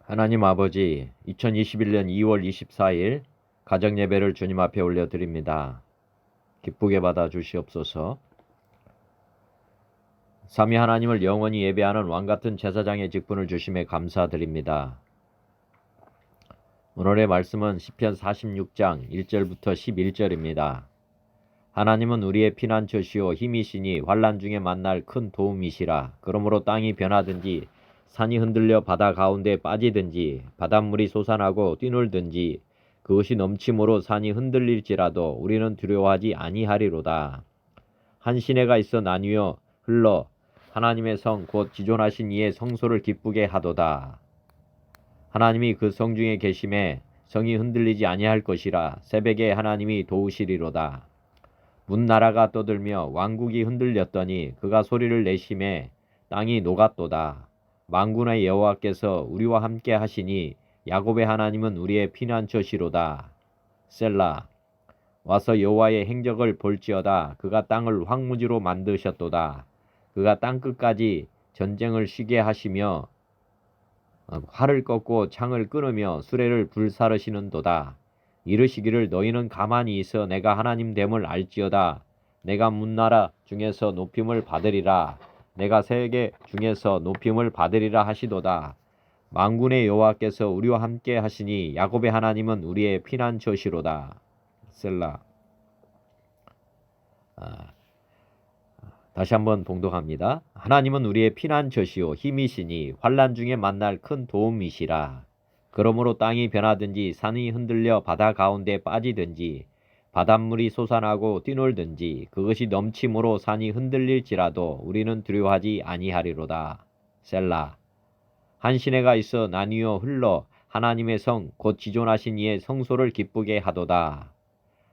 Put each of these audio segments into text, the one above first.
하나님 아버지, 2021년 2월 24일 가정예배를 주님 앞에 올려드립니다. 기쁘게 받아 주시옵소서. 삼위 하나님을 영원히 예배하는 왕같은 제사장의 직분을 주심에 감사드립니다. 오늘의 말씀은 시편 46장 1절부터 11절입니다. 하나님은 우리의 피난처시오 힘이시니 환난 중에 만날 큰 도움이시라. 그러므로 땅이 변하든지 산이 흔들려 바다 가운데 빠지든지 바닷물이 솟아나고 뛰놀든지 그것이 넘침으로 산이 흔들릴지라도 우리는 두려워하지 아니하리로다. 한 시내가 있어 나뉘어 흘러 하나님의 성 곧 지존하신 이의 성소를 기쁘게 하도다. 하나님이 그 성 중에 계심에 성이 흔들리지 아니할 것이라. 새벽에 하나님이 도우시리로다. 문나라가 떠들며 왕국이 흔들렸더니 그가 소리를 내심에 땅이 녹았도다. 만군의 여호와께서 우리와 함께 하시니 야곱의 하나님은 우리의 피난처시로다. 셀라. 와서 여호와의 행적을 볼지어다. 그가 땅을 황무지로 만드셨도다. 그가 땅끝까지 전쟁을 쉬게 하시며 활을 꺾고 창을 끊으며 수레를 불사르시는도다. 이르시기를 너희는 가만히 있어 내가 하나님 됨을 알지어다. 내가 문나라 중에서 높임을 받으리라. 내가 세계 중에서 높임을 받으리라 하시도다. 만군의 여호와께서 우리와 함께 하시니 야곱의 하나님은 우리의 피난처시로다. 셀라. 다시 한번 봉독합니다. 하나님은 우리의 피난처시오 힘이시니 환난 중에 만날 큰 도움이시라. 그러므로 땅이 변하든지 산이 흔들려 바다 가운데 빠지든지 바닷물이 솟아나고 뛰놀든지 그것이 넘침으로 산이 흔들릴지라도 우리는 두려워하지 아니하리로다. 셀라. 한 시내가 있어 나뉘어 흘러 하나님의 성 곧 지존하신 이의 성소를 기쁘게 하도다.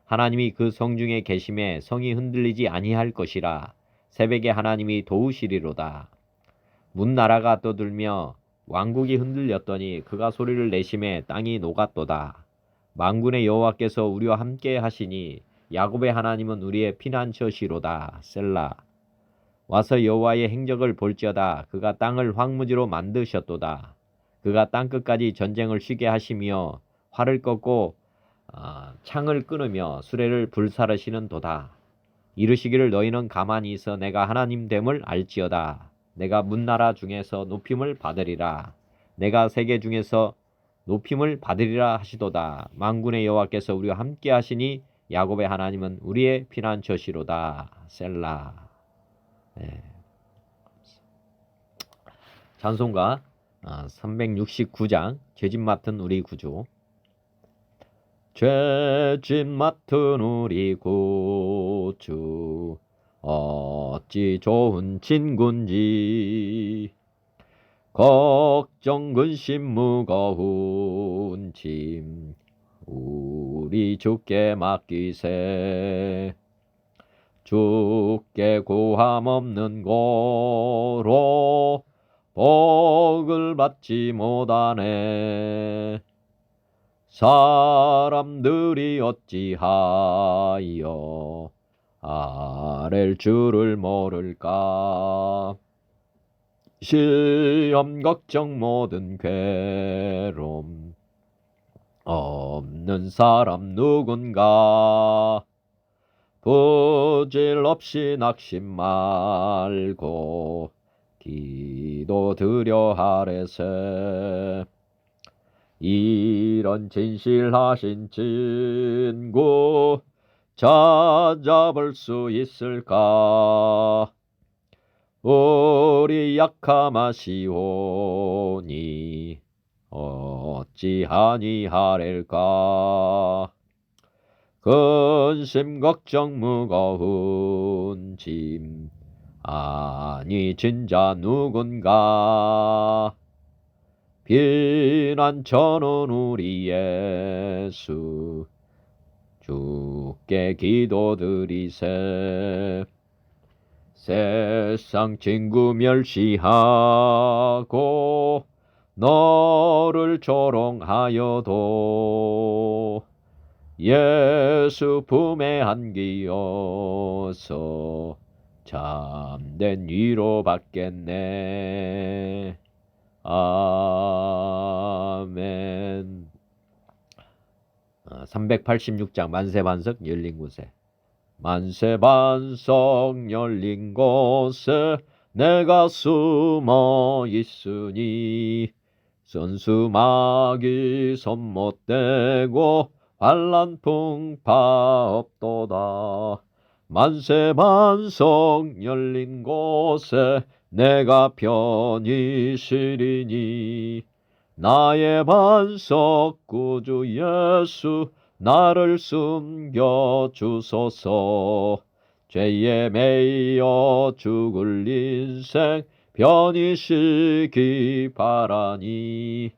하나님이 그 성 중에 계심에 성이 흔들리지 아니할 것이라. 새벽에 하나님이 도우시리로다. 문나라가 떠들며 왕국이 흔들렸더니 그가 소리를 내심에 땅이 녹았도다. 만군의 여호와께서 우리와 함께 하시니 야곱의 하나님은 우리의 피난처시로다. 셀라. 와서 여호와의 행적을 볼지어다. 그가 땅을 황무지로 만드셨도다. 그가 땅끝까지 전쟁을 쉬게 하시며 활을 꺾고 창을 끊으며 수레를 불사르시는도다. 이르시기를 너희는 가만히 있어 내가 하나님 됨을 알지어다. 내가 문나라 중에서 높임을 받으리라. 내가 세계 중에서 높임을 받으리라 하시도다. 만군의 여호와께서 우리와 함께 하시니 야곱의 하나님은 우리의 피난처시로다. 셀라. 네. 찬송가 369장 죄짓 맡은 우리 구주. 죄짓 맡은 우리 구주 어찌 좋은 친군지 걱정 근심 무거운 짐 우리 주께 맡기세. 주께 고함 없는 고로 복을 받지 못하네. 사람들이 어찌하여 아랠 줄을 모를까. 시험 걱정 모든 괴로움 없는 사람 누군가. 부질 없이 낙심 말고 기도 드려 하래세. 이런 진실하신 친구 찾아볼 수 있을까. 우리 약함하시오니 어찌하니 하렐까. 근심 걱정 무거운 짐 아니 진짜 누군가. 피난처는 우리 예수 주께 기도드리세. 세상 친구 멸시하고 너를 조롱하여도 예수 품에 안기어서 참된 위로 받겠네. 아멘. 386장 만세반석 열린 곳에. 만세반석 열린 곳에 내가 숨어 있으니 선수막이 손못대고 환란 풍파 없도다. 만세반석 열린 곳에 내가 편히 쉬리니 나의 반석 구주 예수 나를 숨겨 주소서. 죄에 매여 죽을 인생 편히 쉬기 바라니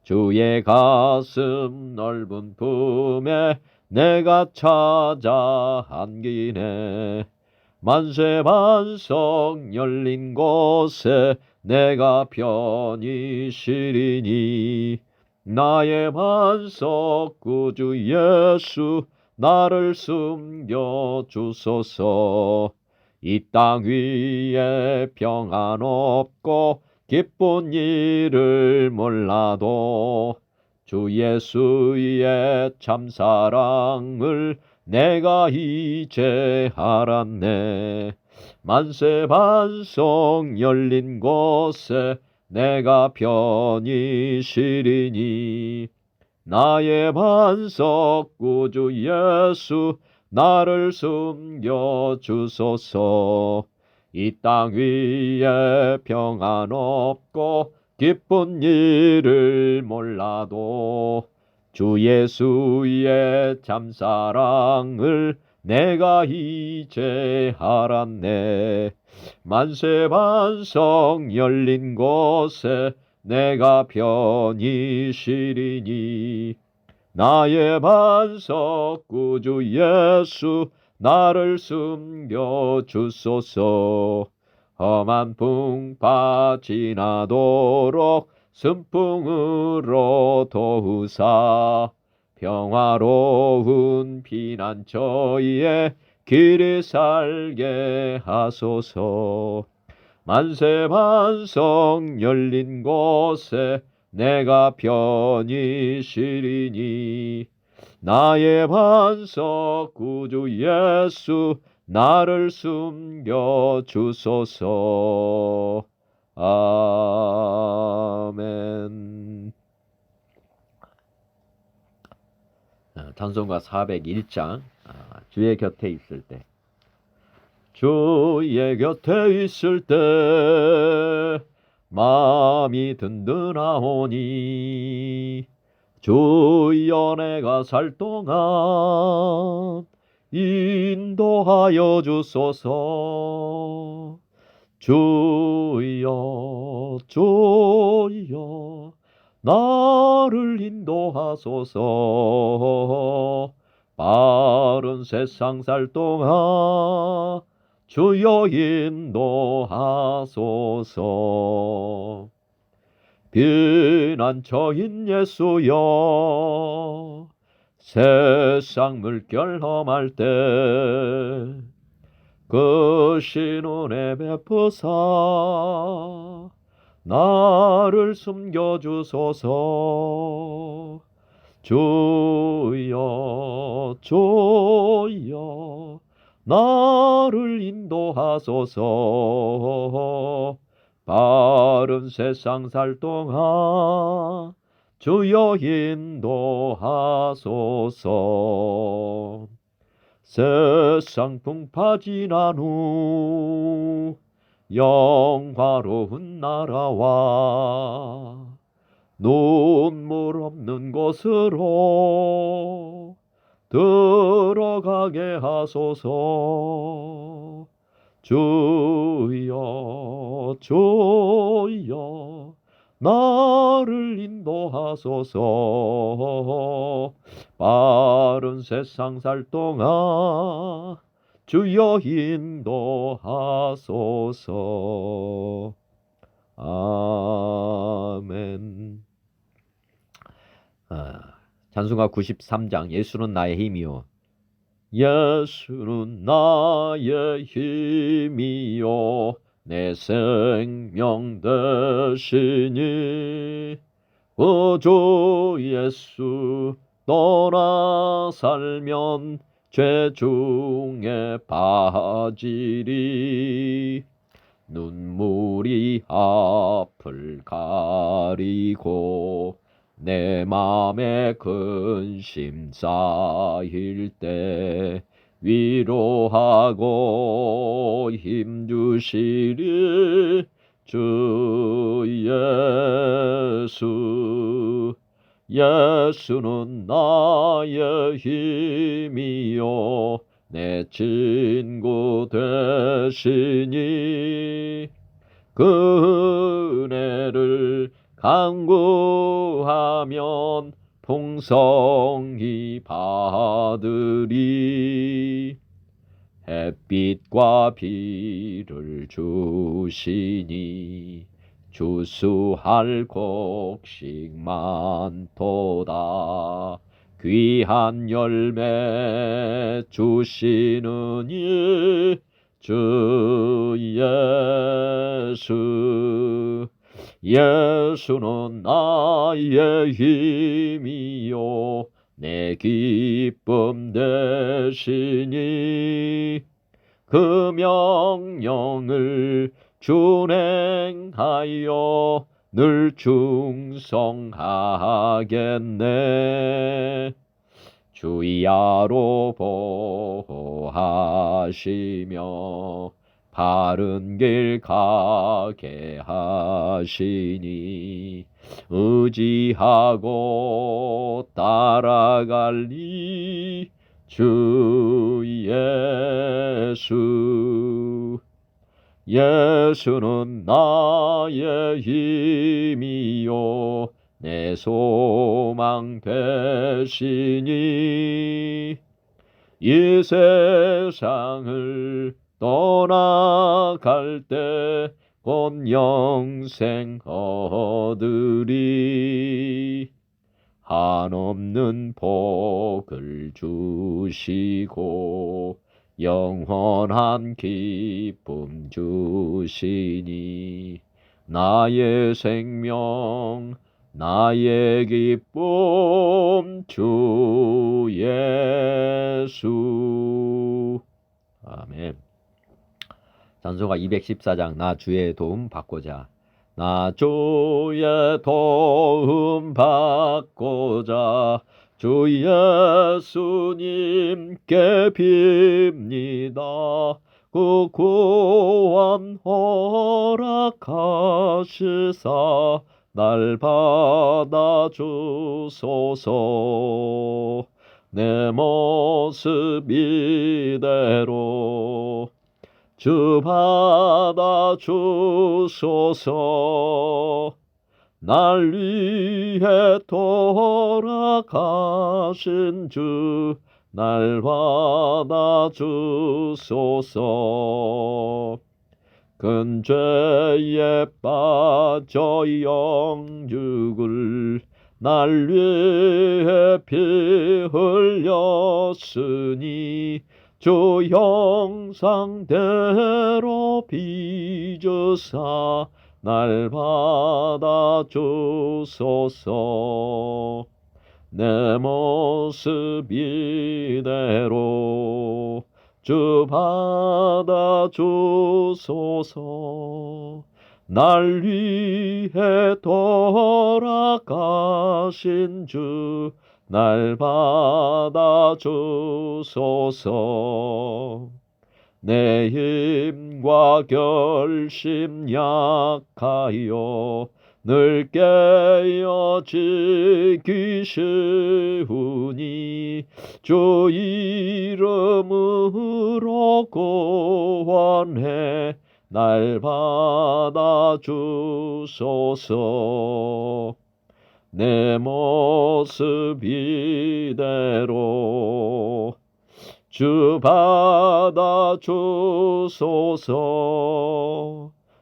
주의 가슴 넓은 품에 내가 찾아 안기네. 만세반석 열린 곳에 내가 편히 쉬리니 나의 반석 구주 예수 나를 숨겨 주소서. 이 땅 위에 평안 없고 기쁜 일을 몰라도 주 예수의 참사랑을 내가 이제 알았네. 만세반석 열린 곳에 내가 편히 쉬리니 나의 반석 구주 예수 나를 숨겨 주소서. 이 땅 위에 평안 없고 기쁜 일을 몰라도 주 예수의 참사랑을 내가 이제 알았네. 만세반석 열린 곳에 내가 편히 쉬리니 나의 반석 구주 예수 나를 숨겨 주소서. 험한 풍파 지나도록 순풍으로 도우사 평화로운 피난처에 길이 살게 하소서. 만세반석 열린 곳에 내가 편히 쉬리니 나의 반석 구주 예수 나를 숨겨 주소서. 아멘. 찬송가 401장 주의 곁에 있을 때. 주의 곁에 있을 때 마음이 든든하오니 주여 내가 살 동안 인도하여 주소서. 주여 주여 나를 인도하소서. 바른 세상 살 동안 주여 인도하소서. 피난처인 예수여 세상 물결 험할 때 그 신은혜 베푸사 나를 숨겨주소서. 주여 주여 나를 인도하소서. 바른 세상 살 동안 주여 인도하소서. 세상 풍파 지난 후 영화로운 나라와 눈물 없는 곳으로 들어가게 하소서. 주여 주여 나를 인도하소서. 바른 세상 살 동안 주여 인도하소서. 아멘. 찬송가 93장 예수는 나의 힘이요 예수는 나의 힘이요 내 생명 되시니 주 예수 떠나 살면 죄 중에 빠지리. 눈물이 앞을 가리고 내 맘에 근심 쌓일 때 위로하고 힘주시리 주 예수. 예수는 나의 힘이요 내 친구 되시니 그 은혜를 간구하면 풍성히 받으리. 햇빛과 비를 주시니 주수할 곡식 많도다. 귀한 열매 주시느니 주 예수. 예수는 나의 힘이요 내 기쁨 되시니 그 명령을 준행하여 늘 충성하겠네. 주야로 보호하시며 바른 길 가게 하시니 의지하고 따라갈리 주 예수. 예수는 나의 힘이요 내 소망 되시니 이 세상을 떠나갈 때 곧 영생 얻으리. 한없는 복을 주시고 영원한 기쁨 주시니 나의 생명 나의 기쁨 주 예수. 아멘. 찬송가 214장 나 주의 도움 받고자. 나 주의 도움 받고자 주 예수님께 빕니다. 그 구원 허락하시사 날 받아주소서. 내 모습 이대로 주 받아주소서. 날 위해 돌아가신 주 날 받아주소서. 큰 죄에 빠져 영죽을 날 위해 피 흘렸으니 주 형상대로 빚으사 날 받아주소서. 내 모습 이대로 주 받아주소서. 날 위해 돌아가신 주 날 받아주소서. 내 힘과 결심 약하여 늘 깨어지기 쉬우니 주 이름으로 구원해 날 받아주소서. 내 모습 이대로 주 받아주소서.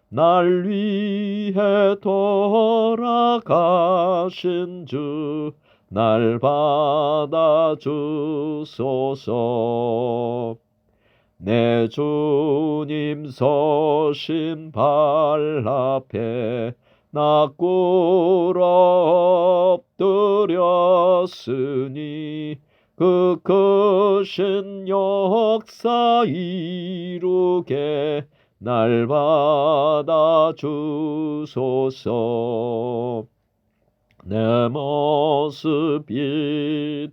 날 위해 돌아가신 주 날 받아주소서. 내 주님 서신 발 앞에 나 꿇어 엎드렸으니 주셨으니 그 크신 역사 이루게 날 받아 주소서. 내 모습 이대로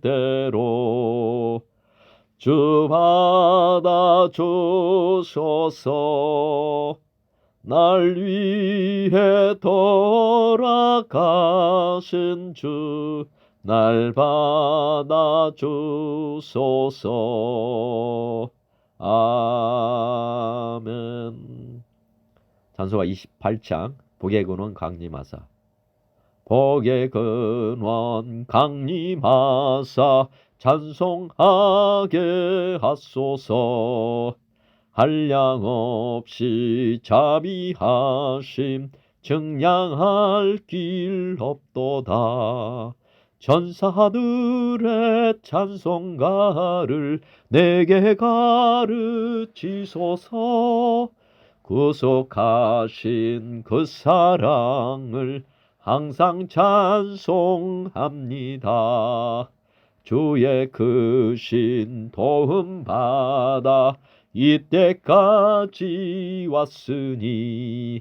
주 받아 주소서. 날 위해 돌아가신 주 날 받아 주소서. 아멘. 찬송가 28장 복의 근원 강림하사. 복의 근원 강림하사 찬송하게 하소서. 한량없이 자비하심 증량할 길 없도다. 천사들의 찬송가를 내게 가르치소서. 구속하신 그 사랑을 항상 찬송합니다. 주의 크신 도움 받아 이때까지 왔으니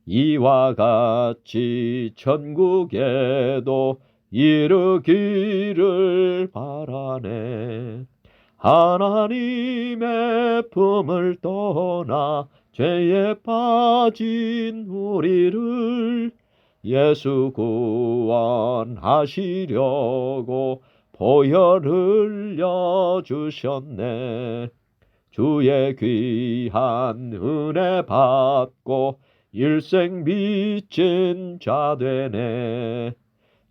이와 같이 천국에도 이르기를 바라네. 하나님의 품을 떠나 죄에 빠진 우리를 예수 구원하시려고 보혈 흘려주셨네. 주의 귀한 은혜 받고 일생 빚진 자 되네.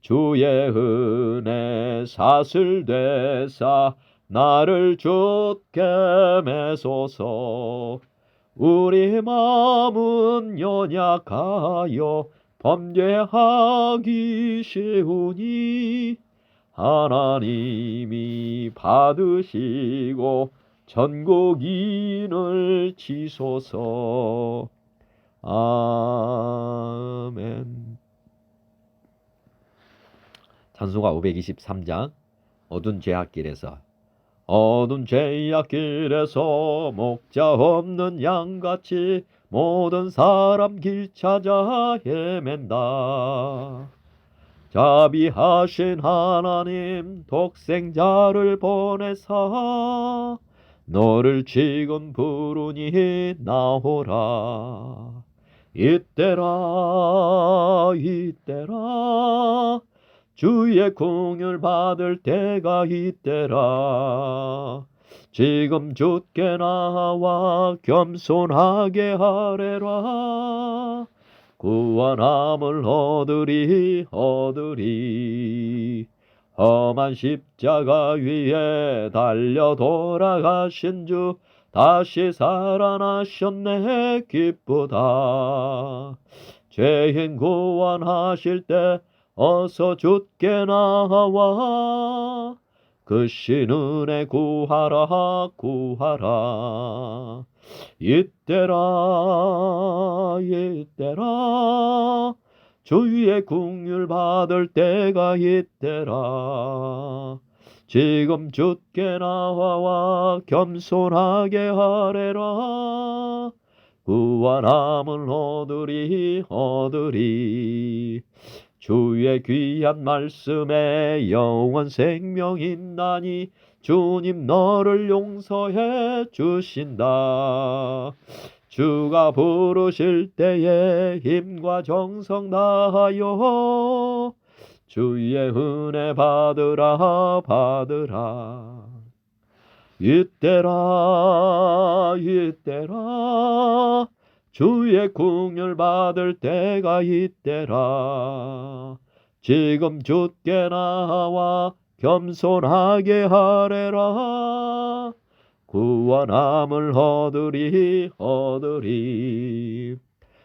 주의 은혜 사슬 되사 나를 주께 매소서. 우리 마음은 연약하여 범죄하기 쉬우니 하나님이 받으시고 전국인을 치소서. 아멘. 찬송가 523장 어두운 죄악길에서. 어두운 죄악길에서 목자 없는 양같이 모든 사람 길 찾아 헤맨다. 자비하신 하나님 독생자를 보내사 너를 지금 부르니 나오라. 이때라 이때라 주의 긍휼 받을 때가 이때라. 지금 주께 나와 겸손하게 하래라. 구원함을 얻으리. 험한 십자가 위에 달려 돌아가신 주 다시 살아나셨네. 기쁘다. 죄인 구원하실 때 어서 주께 나와 그 신은혜 구하라. 이때라 주의 긍휼 받을 때가 이때라. 지금 주께 나와 겸손하게 하래라. 구원함을 얻으리. 주의 귀한 말씀에 영원 생명 있나니 주님 너를 용서해 주신다. 주가 부르실 때에 힘과 정성 다하여 주의 은혜 받으라. 이때라 주의 긍휼 받을 때가 이때라. 지금 주께 나와 겸손하게 하래라. 구원함을 얻으리.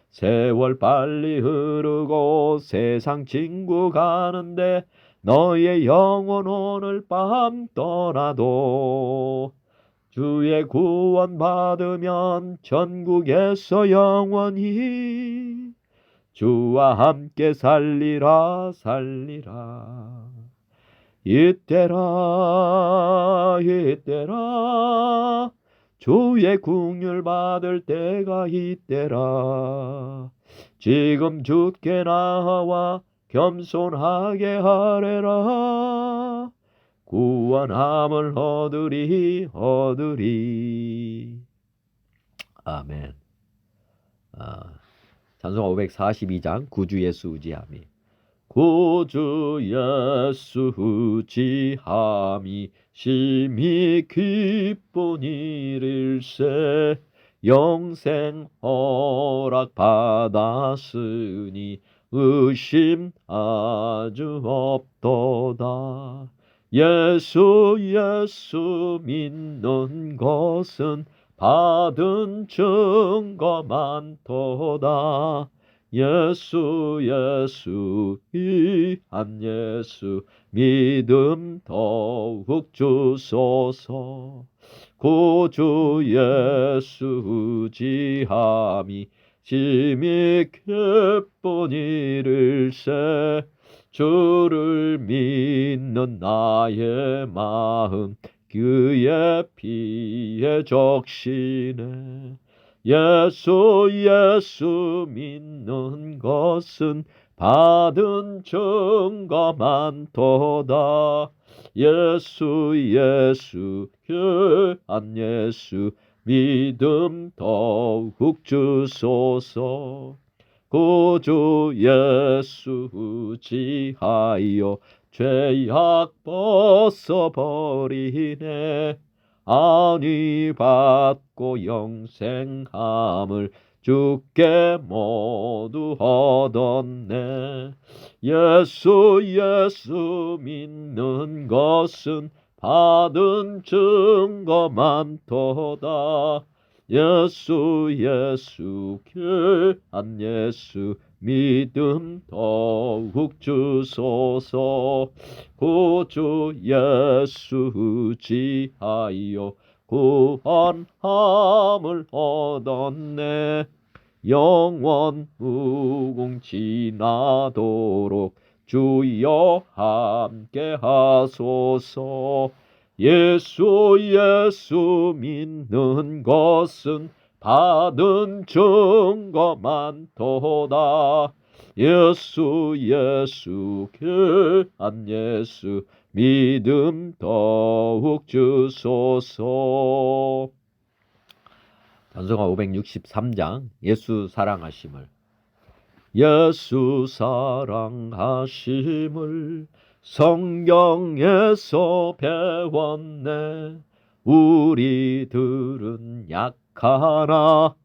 세월 빨리 흐르고 세상 친구 가는데 너의 영혼 오늘 밤 떠나도 주의 구원 받으면 천국에서 영원히 주와 함께 살리라. 이때라 주의 긍휼 받을 때가 이때라. 지금 주께 나와 겸손하게 하래라. 구원함을 얻으리. 아멘. 찬송가 542장 구주 예수 의지함이. 구주 예수 의지함이 심히 기쁜 일일세. 영생 허락 받았으니 의심 아주 없도다. 예수 믿는 것은 받은 증거 많도다. 예수 귀한 예수 믿음 더욱 주소서. 구주 예수 의지함이 심히 기쁜 일일세. 주를 믿는 나의 마음 그의 피에 적시네. 예수 믿는 것은 받은 증거 많도다. 예수 귀한 예수 믿음 더욱 주소서. 구주 예수 의지하여 죄악 벗어버리네. 안위 받고 영생함을 주께 모두 얻었네. 예수 믿는 것은 받은 증거 많도다. 예수 귀한 예수 믿음 더욱 주소서. 구주 예수 의지하여 구원함을 얻었네. 영원 무궁 지나도록 주여 함께 하소서. 예수 믿는 것은 받은 증거 많도다. 예수 귀한 예수 믿음 더욱 주소서. 찬송가 563장 예수 사랑하심을. 예수 사랑하심을 성경에서 배웠네. 우리들은 약하나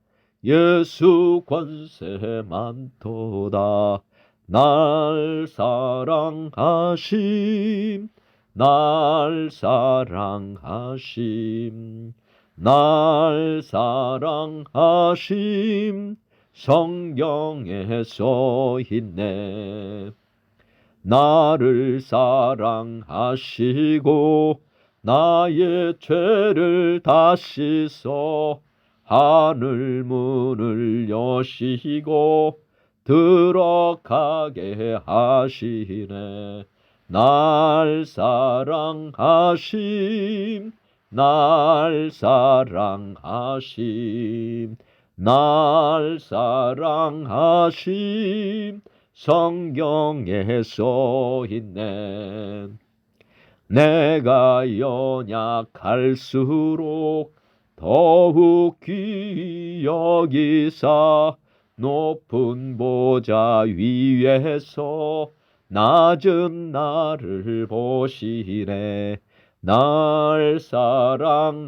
예수 권세 많도다. 날 사랑하심 성경에 써 있네. 나를 사랑하시고 나의 죄를 다 씻어 하늘 문을 여시고 들어가게 하시네. 날 사랑하심 성경에 써 있네. 내가 연약할수록 더욱 귀히 여기사 높은 보좌 위에서 낮은 나를 보시네. 날 사랑하심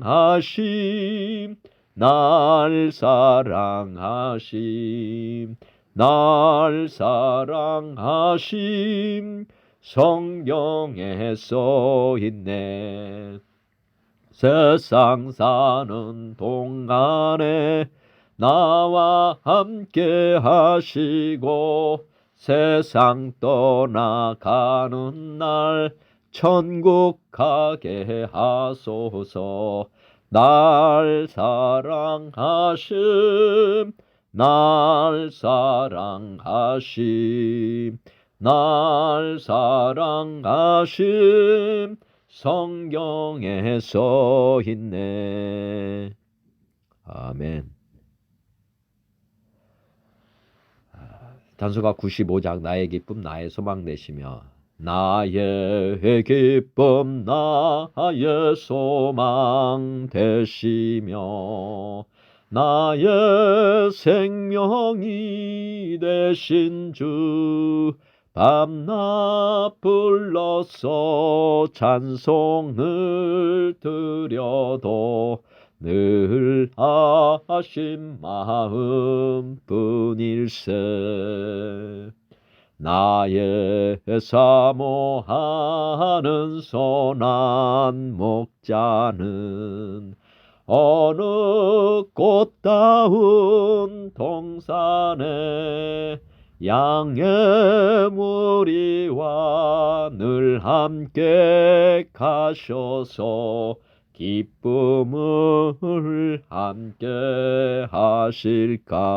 성경에 써 있네. 세상 사는 동안에 나와 함께 하시고 세상 떠나가는 날 천국 가게 하소서. 날 사랑하심 날 사랑하심 성경에 써 있네. 아멘. 단수가 95장 나의 기쁨 나의 소망 되시며 나의 기쁨 나의 소망 되시며 나의 생명이 되신 주 밤낮 불러서 찬송을 드려도 늘 하신 마음뿐일세. 나의 사모하는 선한 목자는 어느 꽃다운 동산에 양의 무리와 늘 함께 가셔서 기쁨을 함께 하실까.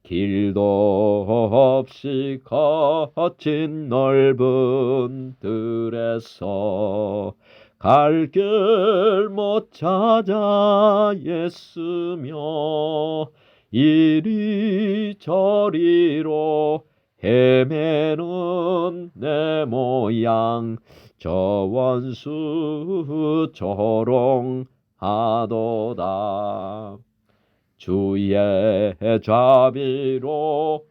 길도 없이 거친 넓은 들에서 갈 길 못 찾아 애쓰며 이리저리로 헤매는 내 모양 저 원수 조롱하도다. 주의 자비롭고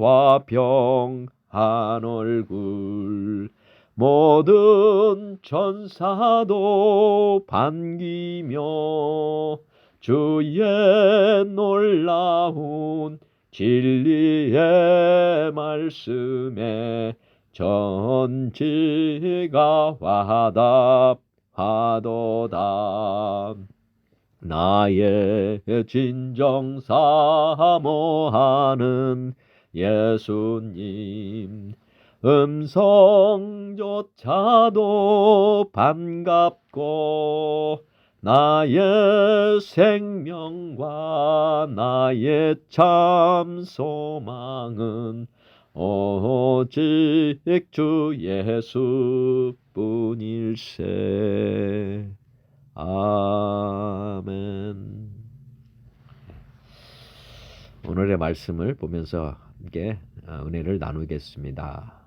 화평한 얼굴 모든 천사도 반기며 주의 놀라운 진리의 말씀에 전지가 화답하도다. 나의 진정 사모하는 예수님 음성조차도 반갑고 나의 생명과 나의 참 소망은 오직 주 예수뿐일세. 아멘. 오늘의 말씀을 보면서 함께 은혜를 나누겠습니다.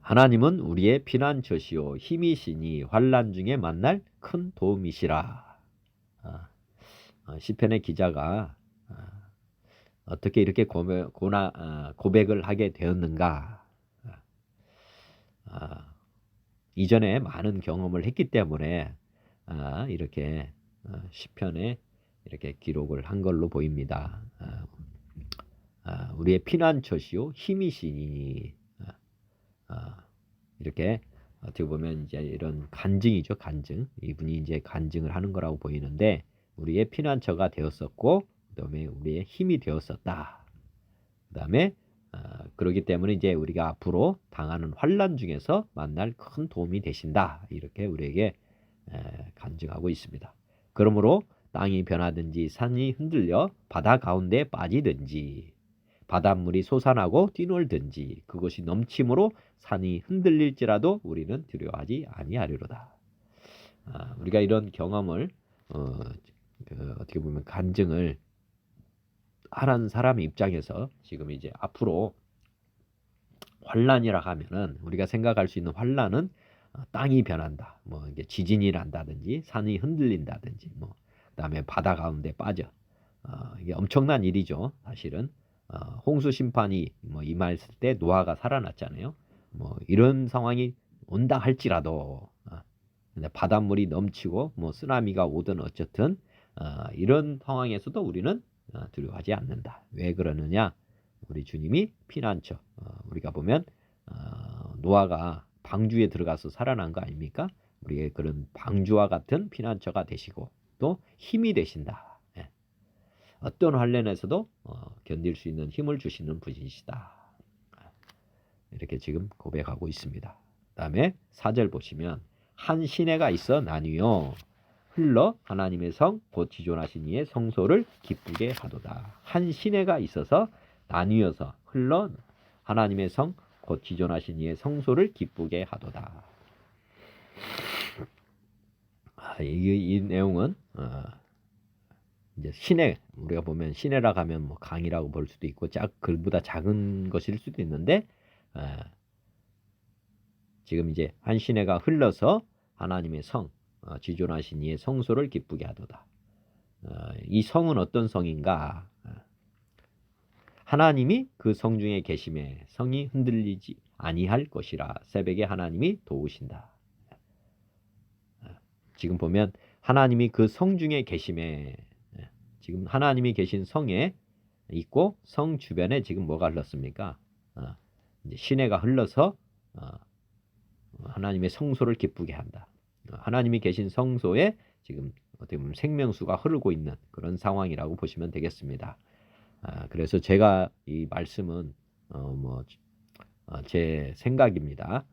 하나님은 우리의 피난처시요 힘이시니 환난 중에 만날 큰 도움이시라. 시편의 기자가 어떻게 이렇게 고백을 하게 되었는가? 이전에 많은 경험을 했기 때문에 이렇게 시편에 이렇게 기록을 한 걸로 보입니다. 우리의 피난처시요 힘이시니 이렇게 어떻게 보면 이제 이런 간증이죠, 간증. 이분이 이제 간증을 하는 거라고 보이는데 우리의 피난처가 되었었고 그다음에 우리의 힘이 되었었다. 그다음에 그렇기 때문에 이제 우리가 앞으로 당하는 환난 중에서 만날 큰 도움이 되신다. 이렇게 우리에게 간증하고 있습니다. 그러므로 땅이 변하든지 산이 흔들려 바다 가운데 빠지든지 바닷물이 솟아나고 뛰놀든지 그것이 넘침으로 산이 흔들릴지라도 우리는 두려워하지 아니하리로다. 우리가 이런 경험을 어떻게 보면 간증을 하는 사람의 입장에서 지금 이제 앞으로 환란이라 하면은 우리가 생각할 수 있는 환란은 땅이 변한다, 뭐 이게 지진이 난다든지 산이 흔들린다든지 뭐 그다음에 바다 가운데 빠져 이게 엄청난 일이죠. 사실은 홍수 심판이 뭐 임했을 때 노아가 살아났잖아요. 뭐 이런 상황이 온다 할지라도 근데 바닷물이 넘치고 뭐 쓰나미가 오든 어쨌든 이런 상황에서도 우리는 두려워하지 않는다. 왜 그러느냐? 우리 주님이 피난처. 우리가 보면 노아가 방주에 들어가서 살아난 거 아닙니까? 우리의 그런 방주와 같은 피난처가 되시고 또 힘이 되신다. 예. 어떤 환난에서도 견딜 수 있는 힘을 주시는 분이시다. 이렇게 지금 고백하고 있습니다. 그다음에 4절 보시면 한 시내가 있어 나뉘어 흘러 하나님의 성 곧 지존하신 이의 성소를 기쁘게 하도다. 한 시내가 있어서 나뉘어서 흘러 하나님의 성 곧 지존하신 이의 성소를 기쁘게 하도다. 이 내용은 이제 시내, 우리가 보면 시내라 가면 뭐 강이라고 볼 수도 있고 글보다 작은 것일 수도 있는데 지금 이제 한 시내가 흘러서 하나님의 성 지존하신 이의 성소를 기쁘게 하도다. 이 성은 어떤 성인가? 하나님이 그 성 중에 계심에 성이 흔들리지 아니할 것이라 새벽에 하나님이 도우신다. 지금 보면 하나님이 그 성 중에 계심에 지금 하나님이 계신 성에 있고 성 주변에 지금 뭐가 흘렀습니까? 이제 시내가 흘러서 하나님의 성소를 기쁘게 한다. 하나님이 계신 성소에 지금 어떻게 보면 생명수가 흐르고 있는 그런 상황이라고 보시면 되겠습니다. 그래서 제가 이 말씀은 제 생각입니다.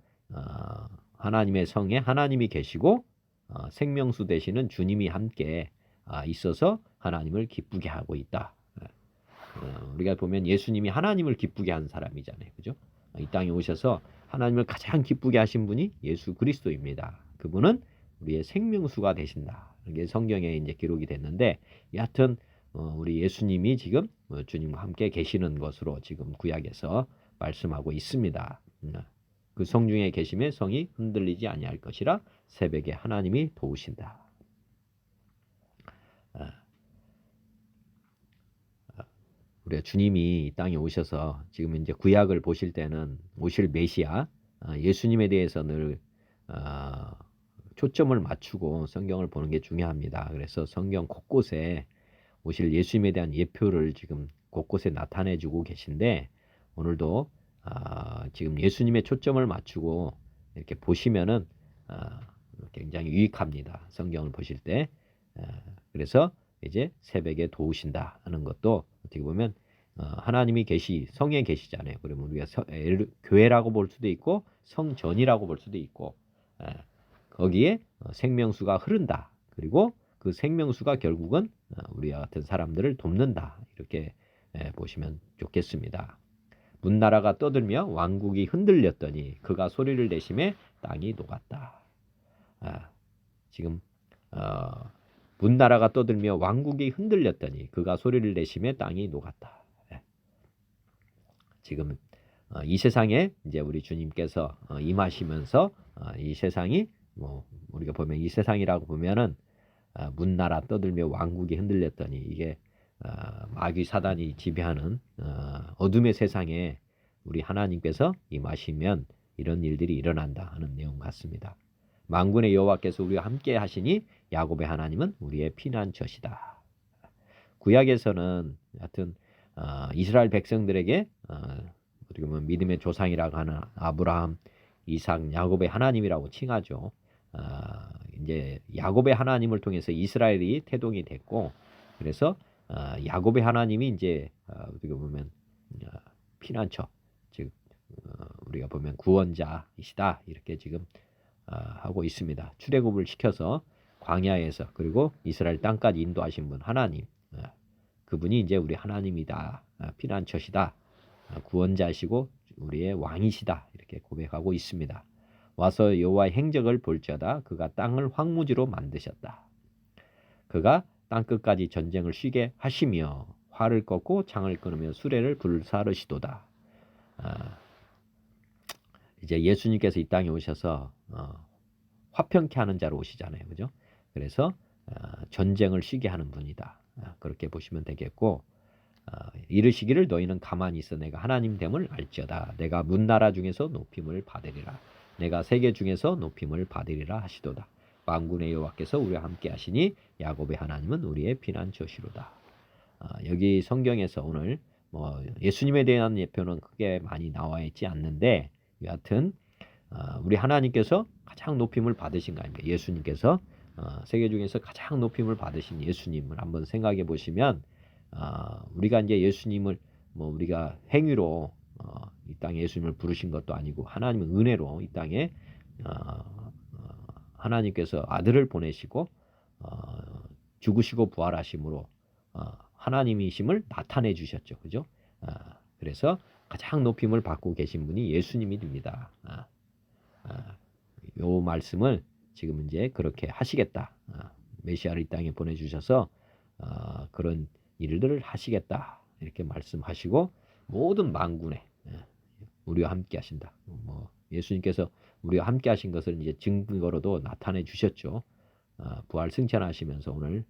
하나님의 성에 하나님이 계시고 생명수 되시는 주님이 함께 있어서 하나님을 기쁘게 하고 있다. 우리가 보면 예수님이 하나님을 기쁘게 한 사람이잖아요. 그죠? 이 땅에 오셔서 하나님을 가장 기쁘게 하신 분이 예수 그리스도입니다. 그분은 우리의 생명수가 되신다. 이게 성경에 이제 기록이 됐는데 여하튼 우리 예수님이 지금 주님과 함께 계시는 것으로 지금 구약에서 말씀하고 있습니다. 그 성 중에 계심에 성이 흔들리지 아니할 것이라 새벽에 하나님이 도우신다. 우리 주님이 이 땅에 오셔서 지금 이제 구약을 보실 때는 오실 메시아 예수님에 대해서 늘 초점을 맞추고 성경을 보는 게 중요합니다. 그래서 성경 곳곳에 오실 예수님에 대한 예표를 지금 곳곳에 나타내주고 계신데 오늘도 지금 예수님의 초점을 맞추고 이렇게 보시면은 굉장히 유익합니다. 성경을 보실 때. 그래서 이제 새벽에 도우신다 하는 것도 어떻게 보면 하나님이 성에 계시잖아요. 그러면 우리가 교회라고 볼 수도 있고 성전이라고 볼 수도 있고 거기에 생명수가 흐른다. 그리고 그 생명수가 결국은 우리와 같은 사람들을 돕는다. 이렇게 보시면 좋겠습니다. 문나라가 떠들며 왕국이 흔들렸더니 그가 소리를 내심에 땅이 녹았다. 지금 문나라가 떠들며 왕국이 흔들렸더니 그가 소리를 내심에 땅이 녹았다. 지금 이 세상에 이제 우리 주님께서 임하시면서 이 세상이 우리가 보면 이 세상이라고 보면은 문나라 떠들며 왕국이 흔들렸더니 이게 마귀 사단이 지배하는 어둠의 세상에 우리 하나님께서 임하시면 이런 일들이 일어난다 하는 내용 같습니다. 만군의 여호와께서 우리와 함께 하시니 야곱의 하나님은 우리의 피난처시다. 구약에서는 하여튼 이스라엘 백성들에게 어떻게 보면 믿음의 조상이라고 하는 아브라함, 이삭, 야곱의 하나님이라고 칭하죠. 이제 야곱의 하나님을 통해서 이스라엘이 태동이 됐고 그래서 야곱의 하나님이 이제 어떻게 보면 피난처 즉 우리가 보면 구원자이시다 이렇게 지금 하고 있습니다. 출애굽을 시켜서 광야에서 그리고 이스라엘 땅까지 인도하신 분 하나님 그분이 이제 우리 하나님이다 피난처시다 구원자시고 우리의 왕이시다 이렇게 고백하고 있습니다. 와서 여호와의 행적을 볼지어다 그가 땅을 황무지로 만드셨다. 그가 땅끝까지 전쟁을 쉬게 하시며 활을 꺾고 창을 끊으며 수레를 불사르시도다. 이제 예수님께서 이 땅에 오셔서 화평케 하는 자로 오시잖아요. 그죠? 그래서 전쟁을 쉬게 하는 분이다. 그렇게 보시면 되겠고 이르시기를 너희는 가만히 있어 내가 하나님 됨을 알지어다. 내가 문나라 중에서 높임을 받으리라. 내가 세계 중에서 높임을 받으리라 하시도다. 만군의 여호와께서 우리와 함께 하시니 야곱의 하나님은 우리의 피난처시로다. 여기 성경에서 오늘 예수님에 대한 예표는 크게 많이 나와 있지 않는데 여하튼 우리 하나님께서 가장 높임을 받으신 거 아닙니까? 예수님께서 세계 중에서 가장 높임을 받으신 예수님을 한번 생각해 보시면 우리가 이제 예수님을 우리가 행위로 이 땅에 예수님을 부르신 것도 아니고 하나님의 은혜로 이 땅에 하나님께서 아들을 보내시고 죽으시고 부활하심으로 하나님이심을 나타내 주셨죠. 그죠? 그래서 가장 높임을 받고 계신 분이 예수님이 됩니다. 요 말씀을 지금 이제 그렇게 하시겠다. 메시아를 이 땅에 보내주셔서 그런 일들을 하시겠다. 이렇게 말씀하시고 모든 만군에 우리와 함께 하신다. 뭐 예수님께서 우리와 함께 하신 것을 이제 증거로도 나타내 주셨죠. 부활 승천하시면서 오늘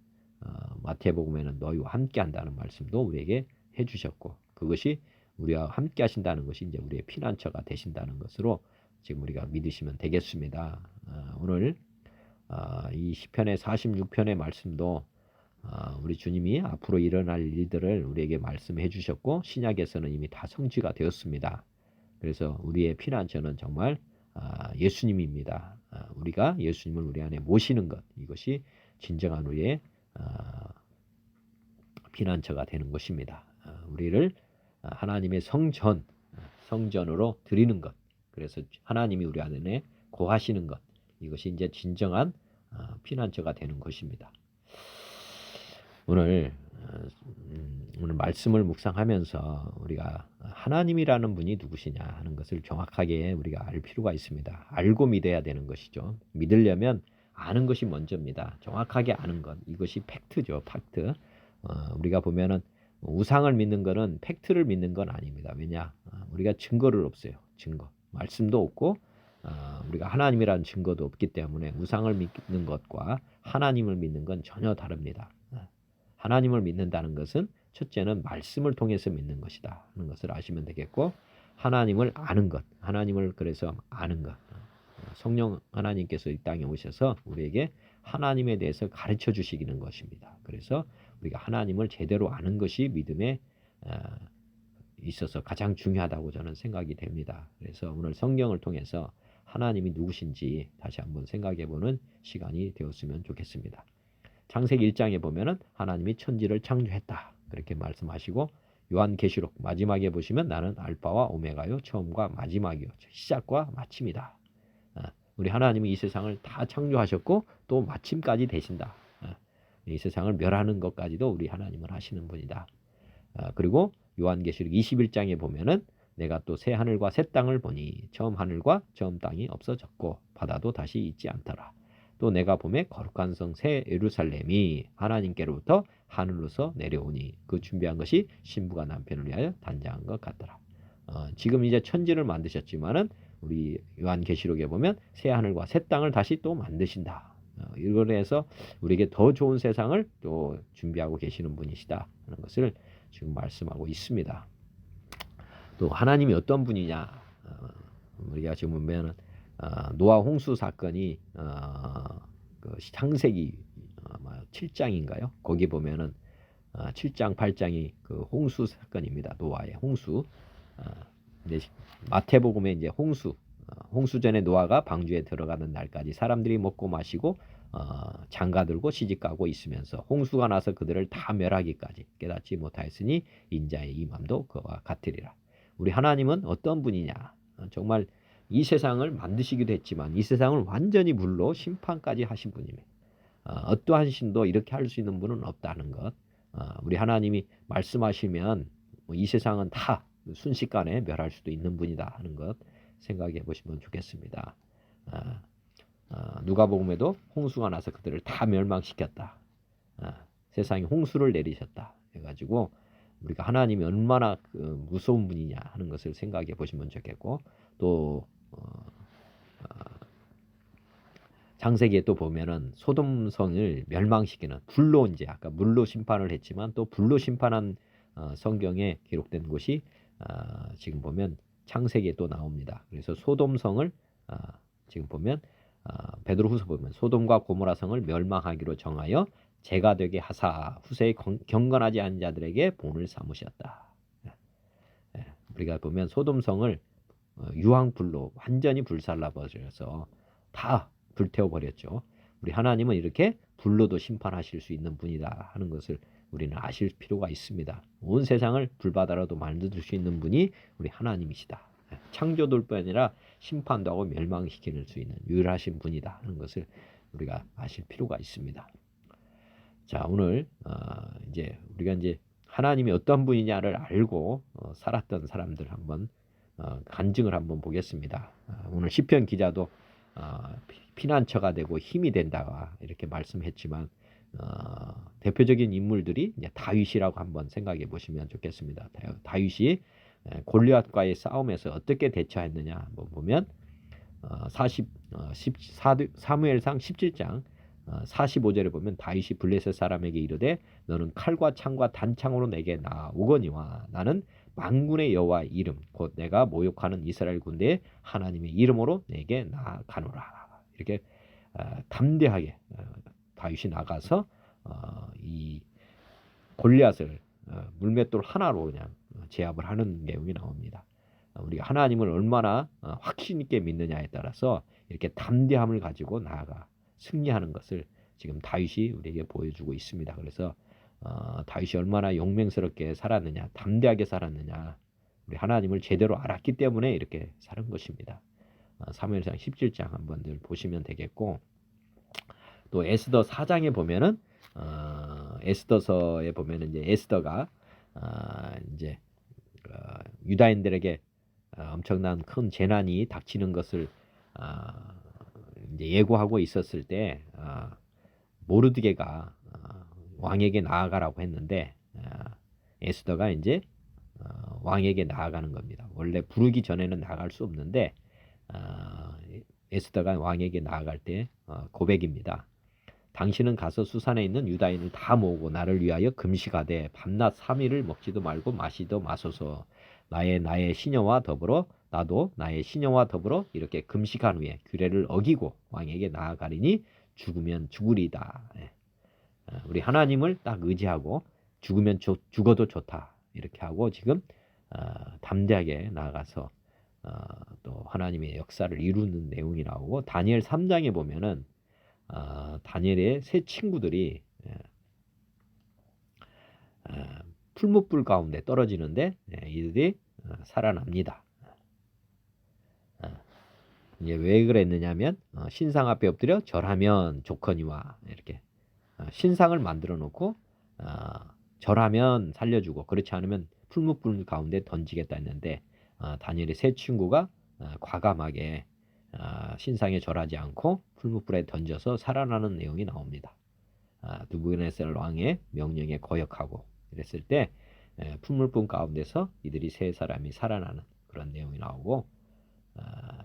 마태복음에는 너희와 함께 한다는 말씀도 우리에게 해 주셨고, 그것이 우리와 함께 하신다는 것이 이제 우리의 피난처가 되신다는 것으로 지금 우리가 믿으시면 되겠습니다. 오늘 이 시편의 46편의 말씀도 우리 주님이 앞으로 일어날 일들을 우리에게 말씀해 주셨고, 신약에서는 이미 다 성취가 되었습니다. 그래서 우리의 피난처는 정말 예수님입니다. 우리가 예수님을 우리 안에 모시는 것, 이것이 진정한 우리의 피난처가 되는 것입니다. 우리를 하나님의 성전으로 드리는 것, 그래서 하나님이 우리 안에 거하시는 것, 이것이 이제 진정한 피난처가 되는 것입니다. 오늘 말씀을 묵상하면서 우리가 하나님이라는 분이 누구시냐 하는 것을 정확하게 우리가 알 필요가 있습니다. 알고 믿어야 되는 것이죠. 믿으려면 아는 것이 먼저입니다. 정확하게 아는 것, 이것이 팩트죠. 팩트. 우리가 보면은 우상을 믿는 것은 팩트를 믿는 건 아닙니다. 왜냐? 우리가 증거를 없어요. 증거. 말씀도 없고 우리가 하나님이라는 증거도 없기 때문에 우상을 믿는 것과 하나님을 믿는 건 전혀 다릅니다. 하나님을 믿는다는 것은 첫째는 말씀을 통해서 믿는 것이다 하는 것을 아시면 되겠고, 하나님을 아는 것, 하나님을 그래서 아는 것, 성령 하나님께서 이 땅에 오셔서 우리에게 하나님에 대해서 가르쳐 주시는 것입니다. 그래서 우리가 하나님을 제대로 아는 것이 믿음에 있어서 가장 중요하다고 저는 생각이 됩니다. 그래서 오늘 성경을 통해서 하나님이 누구신지 다시 한번 생각해보는 시간이 되었으면 좋겠습니다. 창세기 1장에 보면은 하나님이 천지를 창조했다, 그렇게 말씀하시고, 요한계시록 마지막에 보시면 나는 알파와 오메가요, 처음과 마지막이요, 시작과 마침이다. 우리 하나님이 이 세상을 다 창조하셨고 또 마침까지 되신다. 이 세상을 멸하는 것까지도 우리 하나님은 하시는 분이다. 그리고 요한계시록 21장에 보면은 내가 또 새 하늘과 새 땅을 보니 처음 하늘과 처음 땅이 없어졌고 바다도 다시 있지 않더라. 또 내가 보매 거룩한 성 새 예루살렘이 하나님께로부터 하늘로서 내려오니 그 준비한 것이 신부가 남편을 위하여 단장한 것 같더라. 지금 이제 천지를 만드셨지만은 우리 요한계시록에 보면 새 하늘과 새 땅을 다시 또 만드신다. 이걸 해서 우리에게 더 좋은 세상을 또 준비하고 계시는 분이시다 하는 것을 지금 말씀하고 있습니다. 또 하나님이 어떤 분이냐, 우리가 지금 보면 노아 홍수 사건이 그 창세기 7장인가요? 거기 보면은 7장 8장이 그 홍수 사건입니다. 노아의 홍수. 마태복음에 이제 홍수 전에 노아가 방주에 들어가는 날까지 사람들이 먹고 마시고 장가들고 시집가고 있으면서 홍수가 나서 그들을 다 멸하기까지 깨닫지 못하였으니 인자의 임함도 그와 같으리라. 우리 하나님은 어떤 분이냐? 정말 이 세상을 만드시기도 했지만 이 세상을 완전히 물로 심판까지 하신 분이며 어떠한 신도 이렇게 할 수 있는 분은 없다는 것. 우리 하나님이 말씀하시면 이 세상은 다 순식간에 멸할 수도 있는 분이다 하는 것 생각해 보시면 좋겠습니다. 누가복음에도 홍수가 나서 그들을 다 멸망시켰다. 세상에 홍수를 내리셨다 해가지고 우리가 하나님이 얼마나 무서운 분이냐 하는 것을 생각해 보시면 좋겠고, 또 창세기에 또 보면은 소돔성을 멸망시키는 불로, 이제 아까 물로 심판을 했지만 또 불로 심판한 성경에 기록된 곳이 지금 보면 창세기에 또 나옵니다. 그래서 소돔성을 지금 보면 베드로후서 보면 소돔과 고모라 성을 멸망하기로 정하여 재가 되게 하사 후세에 경건하지 않은 자들에게 본을 삼으셨다. 우리가 보면 소돔성을 유황불로 완전히 불살라 버려서 다 불태워 버렸죠. 우리 하나님은 이렇게 불로도 심판하실 수 있는 분이다 하는 것을 우리는 아실 필요가 있습니다. 온 세상을 불바다로도 만들 수 있는 분이 우리 하나님이시다. 창조될 뿐 아니라 심판도 하고 멸망시킬 수 있는 유일하신 분이다 하는 것을 우리가 아실 필요가 있습니다. 자, 오늘 이제 우리가 이제 하나님이 어떤 분이냐를 알고 살았던 사람들 한번 간증을 한번 보겠습니다. 오늘 시편 기자도 피난처가 되고 힘이 된다가 이렇게 말씀했지만 대표적인 인물들이 이제 다윗이라고 한번 생각해 보시면 좋겠습니다. 다윗이 골리앗과의 싸움에서 어떻게 대처했느냐 한번 보면 사무엘상 17장 45절에 보면 다윗이 블레셋 사람에게 이르되 너는 칼과 창과 단창으로 내게 나오거니와 나는 만군의 여호와 이름 곧 내가 모욕하는 이스라엘 군대의 하나님의 이름으로 내게 나아가노라. 이렇게 담대하게 다윗이 나가서 이 골리앗을 물맷돌 하나로 그냥 제압을 하는 내용이 나옵니다. 우리가 하나님을 얼마나 확신 있게 믿느냐에 따라서 이렇게 담대함을 가지고 나아가 승리하는 것을 지금 다윗이 우리에게 보여주고 있습니다. 그래서 다윗이 얼마나 용맹스럽게 살았느냐, 담대하게 살았느냐, 우리 하나님을 제대로 알았기 때문에 이렇게 사는 것입니다. 사무엘상 17장 한번 보시면 되겠고, 또 에스더 4장에 보면은 에스더서에 보면은 이제 에스더가 이제 유다인들에게 엄청난 큰 재난이 닥치는 것을 이제 예고하고 있었을 때 모르드게가 왕에게 나아가라고 했는데 에스더가 이제 왕에게 나아가는 겁니다. 원래 부르기 전에는 나아갈 수 없는데 에스더가 왕에게 나아갈 때 고백입니다. 당신은 가서 수산에 있는 유다인을 다 모으고 나를 위하여 금식하되 밤낮 3일을 먹지도 말고 마시도 마소서. 나의 시녀와 더불어 나도 나의 시녀와 더불어 이렇게 금식한 후에 규례를 어기고 왕에게 나아가리니 죽으면 죽으리다. 우리 하나님을 딱 의지하고 죽으면 죽어도 좋다 이렇게 하고 지금 담대하게 나아가서 또 하나님의 역사를 이루는 내용이 나오고, 다니엘 3장에 보면은 다니엘의 세 친구들이 풀무불 가운데 떨어지는데 이들이 살아납니다. 이제 왜 그랬느냐면 신상 앞에 엎드려 절하면 좋거니와 이렇게 신상을 만들어 놓고 절하면 살려주고 그렇지 않으면 풀무불 가운데 던지겠다 했는데 다니엘의 세 친구가 과감하게 신상에 절하지 않고 풀무불에 던져서 살아나는 내용이 나옵니다. 느부갓네살 왕의 명령에 거역하고 이랬을 때 풀무불 가운데서 이들이 세 사람이 살아나는 그런 내용이 나오고,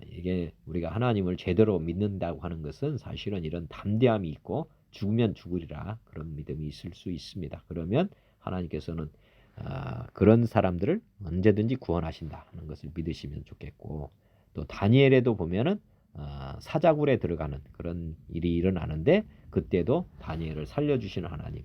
이게 우리가 하나님을 제대로 믿는다고 하는 것은 사실은 이런 담대함이 있고 죽으면 죽으리라 그런 믿음이 있을 수 있습니다. 그러면 하나님께서는 그런 사람들을 언제든지 구원하신다 하는 것을 믿으시면 좋겠고, 또 다니엘에도 보면은 사자굴에 들어가는 그런 일이 일어나는데 그때도 다니엘을 살려주시는 하나님.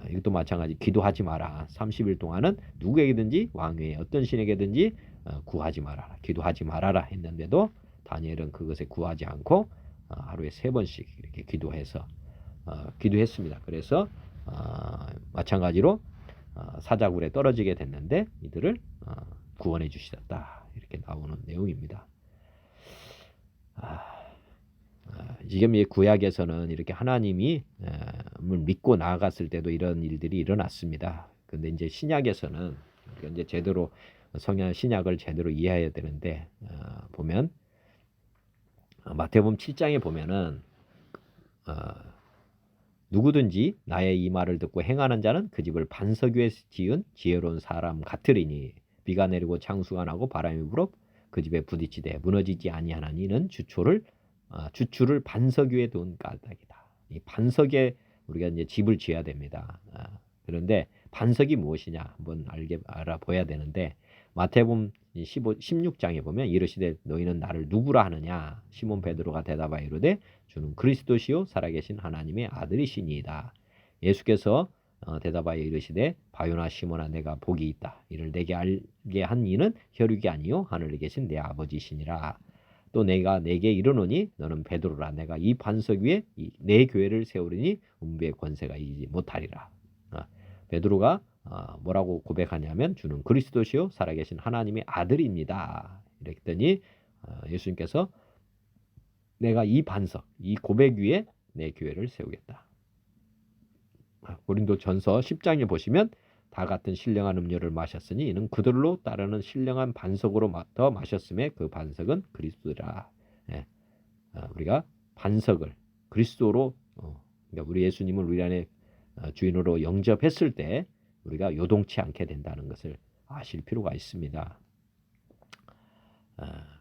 이것도 마찬가지. 기도하지 마라. 30일 동안은 누구에게든지 왕 외에 어떤 신에게든지 구하지 말아라. 기도하지 말아라 했는데도 다니엘은 그것에 구하지 않고 하루에 3번씩 이렇게 기도해서 기도했습니다. 그래서 마찬가지로 사자굴에 떨어지게 됐는데 이들을 구원해 주셨다. 이렇게 나오는 내용입니다. 지금 이 구약에서는 이렇게 하나님이 믿고 나아갔을 때도 이런 일들이 일어났습니다. 근데 이제 신약에서는 이제 제대로 성경 신약을 제대로 이해해야 되는데 보면 마태복음 7장에 보면은 누구든지 나의 이 말을 듣고 행하는 자는 그 집을 반석 위에 지은 지혜로운 사람 같으리니 비가 내리고 창수가 나고 바람이 불어 그 집에 부딪히되 무너지지 아니하나니 이는 주추를 반석 위에 둔 까닭이다. 이 반석에 우리가 이제 집을 지어야 됩니다. 그런데 반석이 무엇이냐 한번 알아봐야 되는데, 마태복음 16장에 보면 이르시되 너희는 나를 누구라 하느냐. 시몬 베드로가 대답하여 이르되 주는 그리스도시요 살아계신 하나님의 아들이시니이다. 예수께서 대답하여 이르시되 바요나 시몬아 내가 복이 있다. 이를 내게 알게 한 이는 혈육이 아니요 하늘에 계신 내 아버지시니라. 또 내가 내게 이르노니 너는 베드로라. 내가 이 반석 위에 내 교회를 세우리니 음부의 권세가 이기지 못하리라. 베드로가 뭐라고 고백하냐면 주는 그리스도시요 살아계신 하나님의 아들입니다. 이랬더니 예수님께서 내가 이 반석, 이 고백 위에 내 교회를 세우겠다. 고린도전서 10장에 보시면 다 같은 신령한 음료를 마셨으니 이는 그들로 따르는 신령한 반석으로 더 마셨음에 그 반석은 그리스도라. 예. 우리가 반석을 그리스도로 그러니까 우리 예수님을 우리 안에 주인으로 영접했을 때 우리가 요동치 않게 된다는 것을 아실 필요가 있습니다.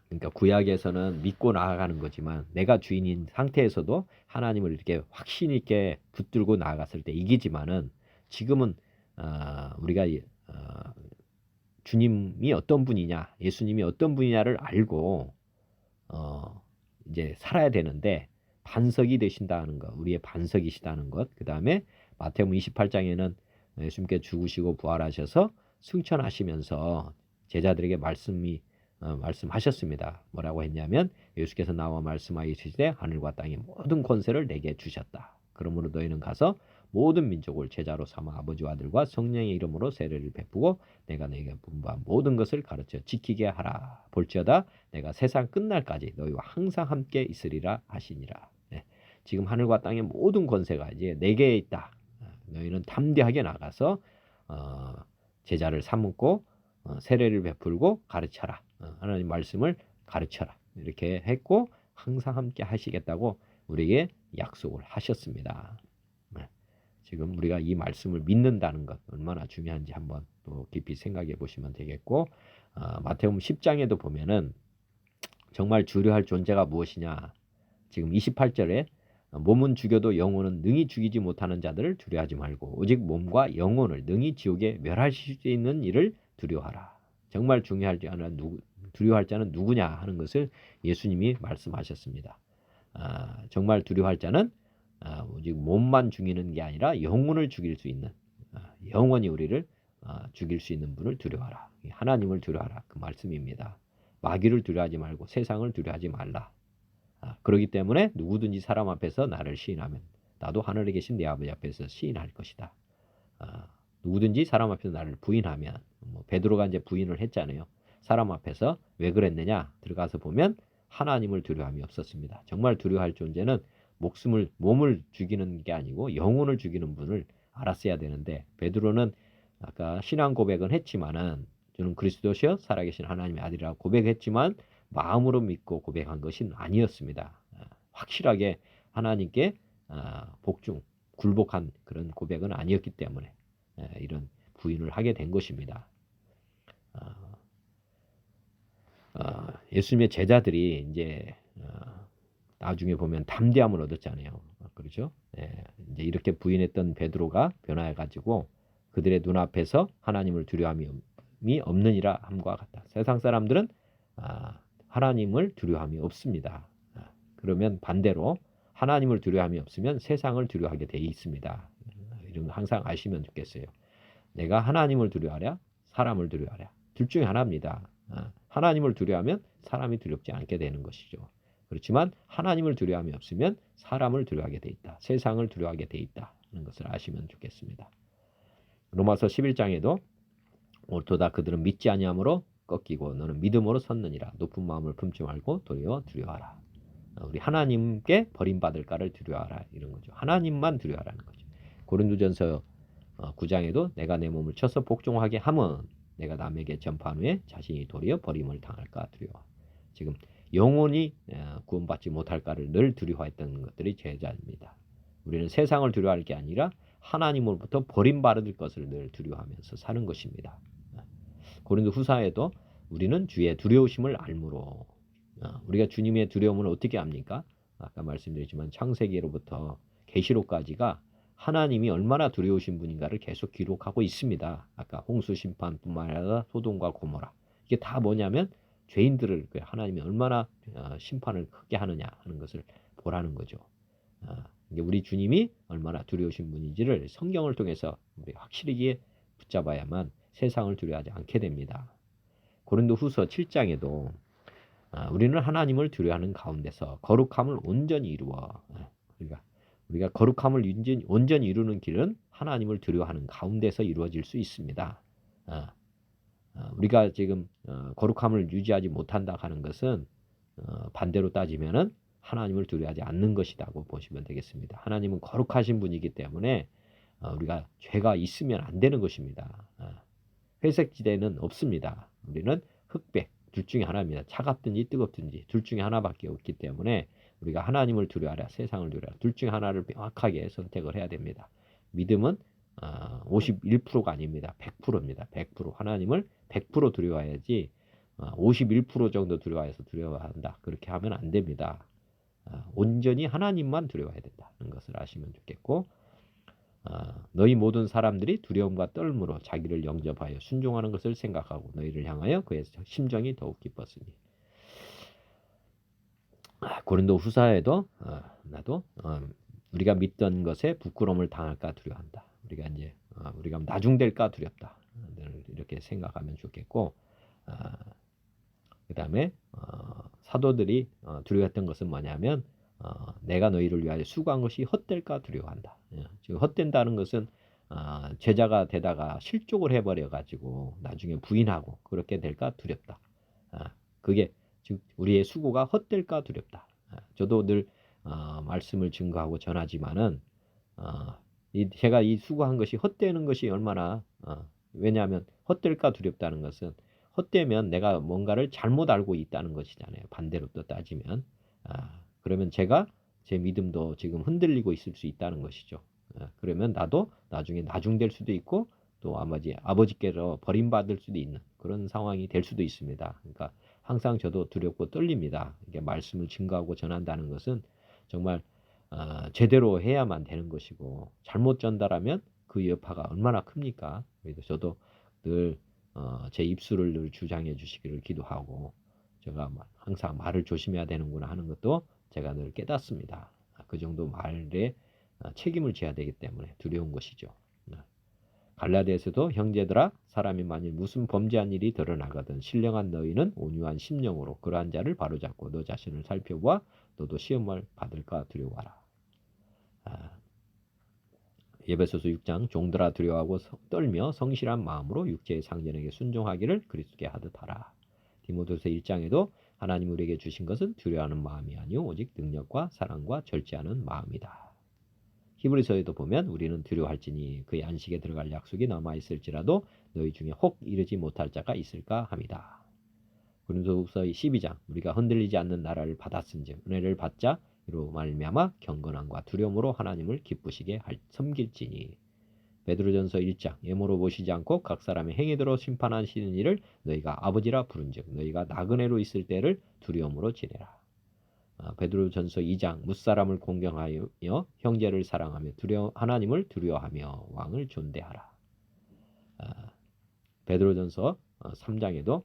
그러니까 구약에서는 믿고 나아가는 거지만 내가 주인인 상태에서도 하나님을 이렇게 확신 있게 붙들고 나아갔을 때 이기지만은 지금은 우리가 주님이 어떤 분이냐, 예수님이 어떤 분이냐를 알고 이제 살아야 되는데 반석이 되신다는 것, 우리의 반석이시다는 것. 그 다음에 마태복음 28장에는 예수님께 죽으시고 부활하셔서 승천하시면서 제자들에게 말씀하셨습니다. 뭐라고 했냐면 예수께서 나와 말씀하시되 하늘과 땅의 모든 권세를 내게 주셨다. 그러므로 너희는 가서 모든 민족을 제자로 삼아 아버지와 아들과 성령의 이름으로 세례를 베푸고 내가 너희에게 분부한 모든 것을 가르쳐 지키게 하라. 볼지어다 내가 세상 끝날까지 너희와 항상 함께 있으리라 하시니라. 네. 지금 하늘과 땅의 모든 권세가 이제 내게 있다. 너희는 담대하게 나가서 제자를 삼고 세례를 베풀고 가르쳐라. 하나님 말씀을 가르쳐라. 이렇게 했고 항상 함께 하시겠다고 우리에게 약속을 하셨습니다. 지금 우리가 이 말씀을 믿는다는 것 얼마나 중요한지 한번 또 깊이 생각해 보시면 되겠고 마태복음 10장에도 보면은 정말 주려할 존재가 무엇이냐. 지금 28절에 몸은 죽여도 영혼은 능히 죽이지 못하는 자들을 두려워하지 말고 오직 몸과 영혼을 능히 지옥에 멸하실 수 있는 이를 두려워하라. 정말 두려워할 자는 누구냐 하는 것을 예수님이 말씀하셨습니다. 정말 두려워할 자는 오직 몸만 죽이는 게 아니라 영혼을 죽일 수 있는 영원히 우리를 죽일 수 있는 분을 두려워하라. 하나님을 두려워하라. 그 말씀입니다. 마귀를 두려워하지 말고 세상을 두려워하지 말라. 그렇기 때문에 누구든지 사람 앞에서 나를 시인하면 나도 하늘에 계신 내 아버지 앞에서 시인할 것이다. 누구든지 사람 앞에서 나를 부인하면 베드로가 이제 부인을 했잖아요. 사람 앞에서 왜 그랬느냐 들어가서 보면 하나님을 두려움이 없었습니다. 정말 두려워할 존재는 몸을 죽이는 게 아니고 영혼을 죽이는 분을 알았어야 되는데 베드로는 아까 신앙 고백은 했지만은 저는 그리스도시여 살아계신 하나님의 아들이라고 고백했지만 마음으로 믿고 고백한 것이 아니었습니다. 확실하게 하나님께 굴복한 그런 고백은 아니었기 때문에 이런 부인을 하게 된 것입니다. 예수님의 제자들이 이제 나중에 보면 담대함을 얻었잖아요. 그렇죠? 이제 이렇게 부인했던 베드로가 변화해가지고 그들의 눈앞에서 하나님을 두려움이 없느니라 함과 같다. 세상 사람들은 하나님을 두려움이 없습니다. 그러면 반대로 하나님을 두려움이 없으면 세상을 두려워하게 돼 있습니다. 이런 거 항상 아시면 좋겠어요. 내가 하나님을 두려워하랴, 사람을 두려워하랴. 둘 중에 하나입니다. 하나님을 두려워하면 사람이 두렵지 않게 되는 것이죠. 그렇지만 하나님을 두려움이 없으면 사람을 두려워하게 돼 있다. 세상을 두려워하게 돼 있다. 하는 것을 아시면 좋겠습니다. 로마서 11장에도 옳도다 그들은 믿지 아니함으로 꺾이고 너는 믿음으로 섰느니라. 높은 마음을 품지 말고 도리어 두려워하라. 우리 하나님께 버림받을까를 두려워하라. 이런 거죠. 하나님만 두려워하라는 거죠. 고린도전서 9장에도 내가 내 몸을 쳐서 복종하게 함은 내가 남에게 전파한 후에 자신이 도리어 버림을 당할까 두려워. 지금 영혼이 구원받지 못할까를 늘 두려워했던 것들이 제자입니다. 우리는 세상을 두려워할 게 아니라 하나님으로부터 버림받을 것을 늘 두려워하면서 사는 것입니다. 고린도 후사에도 우리는 주의 두려우심을 알므로 우리가 주님의 두려움을 어떻게 압니까? 아까 말씀드렸지만 창세기로부터 계시록까지가 하나님이 얼마나 두려우신 분인가를 계속 기록하고 있습니다. 아까 홍수 심판뿐만 아니라 소돔과 고모라. 이게 다 뭐냐면 죄인들을 하나님이 얼마나 심판을 크게 하느냐 하는 것을 보라는 거죠. 우리 주님이 얼마나 두려우신 분인지를 성경을 통해서 확실하게 붙잡아야만 세상을 두려워하지 않게 됩니다. 고린도 후서 7장에도 우리는 하나님을 두려워하는 가운데서 거룩함을 온전히 이루어 우리가 거룩함을 온전히 이루는 길은 하나님을 두려워하는 가운데서 이루어질 수 있습니다. 우리가 지금 거룩함을 유지하지 못한다 하는 것은 반대로 따지면은 하나님을 두려워하지 않는 것이라고 보시면 되겠습니다. 하나님은 거룩하신 분이기 때문에 우리가 죄가 있으면 안 되는 것입니다. 회색지대는 없습니다. 우리는 흑백 둘 중에 하나입니다. 차갑든지 뜨겁든지 둘 중에 하나밖에 없기 때문에 우리가 하나님을 두려워하라 세상을 두려워하라 둘 중에 하나를 명확하게 선택을 해야 됩니다. 믿음은 51%가 아닙니다. 100%입니다. 100% 하나님을 100% 두려워해야지 51% 정도 두려워한다. 그렇게 하면 안 됩니다. 온전히 하나님만 두려워해야 된다는 것을 아시면 좋겠고 너희 모든 사람들이 두려움과 떨림으로 자기를 영접하여 순종하는 것을 생각하고 너희를 향하여 그의 심정이 더욱 기뻤으니 고린도 후서에도 나도 우리가 믿던 것에 부끄러움을 당할까 두려워한다. 우리가 나중될까 두렵다. 이렇게 생각하면 좋겠고 그 다음에 사도들이 두려워했던 것은 뭐냐면 내가 너희를 위하여 수고한 것이 헛될까 두려워한다. 지금 헛된다는 것은 제자가 되다가 실족을 해버려 가지고 나중에 부인하고 그렇게 될까 두렵다. 그게 즉 우리의 수고가 헛될까 두렵다. 저도 늘 말씀을 증거하고 전하지만은 제가 이 수고한 것이 헛되는 것이 얼마나 왜냐하면 헛될까 두렵다는 것은 헛되면 내가 뭔가를 잘못 알고 있다는 것이잖아요. 반대로 또 따지면 그러면 제가 제 믿음도 지금 흔들리고 있을 수 있다는 것이죠. 그러면 나도 나중에 나중될 수도 있고 또 아버지께로 버림받을 수도 있는 그런 상황이 될 수도 있습니다. 그러니까 항상 저도 두렵고 떨립니다. 이게 말씀을 증거하고 전한다는 것은 정말 제대로 해야만 되는 것이고 잘못 전달하면 그 여파가 얼마나 큽니까? 그래서 저도 늘 제 입술을 늘 주장해 주시기를 기도하고 제가 항상 말을 조심해야 되는구나 하는 것도 제가 늘 깨닫습니다. 그 정도 말에 책임을 져야 되기 때문에 두려운 것이죠. 갈라디아서도 형제들아 사람이 만일 무슨 범죄한 일이 드러나거든 신령한 너희는 온유한 심령으로 그러한 자를 바로잡고 너 자신을 살펴보아 너도 시험을 받을까 두려워하라. 에베소서 6장 종들아 두려워하고 떨며 성실한 마음으로 육체의 상전에게 순종하기를 그리스도께 하듯 하라. 디모데후서 1장에도 하나님 우리에게 주신 것은 두려워하는 마음이 아니요 오직 능력과 사랑과 절제하는 마음이다. 히브리서에도 보면 우리는 두려워할지니 그의 안식에 들어갈 약속이 남아있을지라도 너희 중에 혹 이르지 못할 자가 있을까 함이다. 고린도후서 12장 우리가 흔들리지 않는 나라를 받았은즉 은혜를 받자 이로 말미암아 경건함과 두려움으로 하나님을 기쁘시게 섬길지니. 베드로전서 1장 예모로 보시지 않고 각 사람의 행위대로 심판하시는 이를 너희가 아버지라 부른즉 너희가 나그네로 있을 때를 두려움으로 지내라. 베드로전서 2장 무사람을 공경하여 형제를 사랑하며 하나님을 두려워하며 왕을 존대하라. 베드로전서 3장에도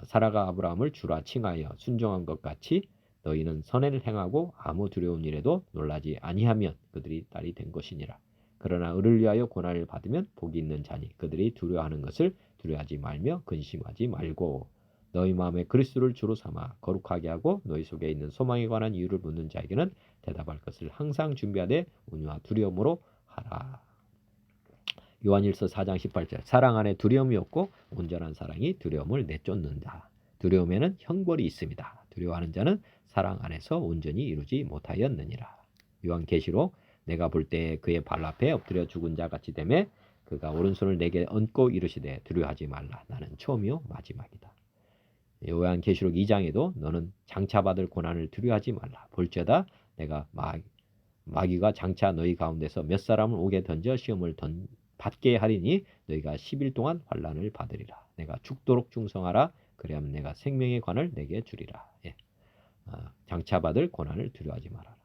사라가 아브라함을 주라 칭하여 순종한 것 같이 너희는 선행을 행하고 아무 두려운 일에도 놀라지 아니하면 그들이 딸이 된 것이니라. 그러나 을을 위하여 고난을 받으면 복이 있는 자니 그들이 두려워하는 것을 두려워하지 말며 근심하지 말고 너희 마음에 그리스도를 주로 삼아 거룩하게 하고 너희 속에 있는 소망에 관한 이유를 묻는 자에게는 대답할 것을 항상 준비하되 온유와 두려움으로 하라. 요한일서 4장 18절 사랑 안에 두려움이 없고 온전한 사랑이 두려움을 내쫓는다. 두려움에는 형벌이 있습니다. 두려워하는 자는 사랑 안에서 온전히 이루지 못하였느니라. 요한계시록 내가 볼 때 그의 발 앞에 엎드려 죽은 자 같이 되매 그가 오른손을 내게 얹고 이르시되 두려워하지 말라. 나는 처음이요 마지막이다. 요한계시록 2장에도 너는 장차받을 고난을 두려워하지 말라. 볼지어다 내가 마귀가 장차 너희 가운데서 몇 사람을 옥에 던져 시험을 받게 하리니 너희가 10일 동안 환난을 받으리라. 내가 죽도록 충성하라. 그래야면 내가 생명의 관을 내게 주리라. 장차받을 고난을 두려워하지 말아라.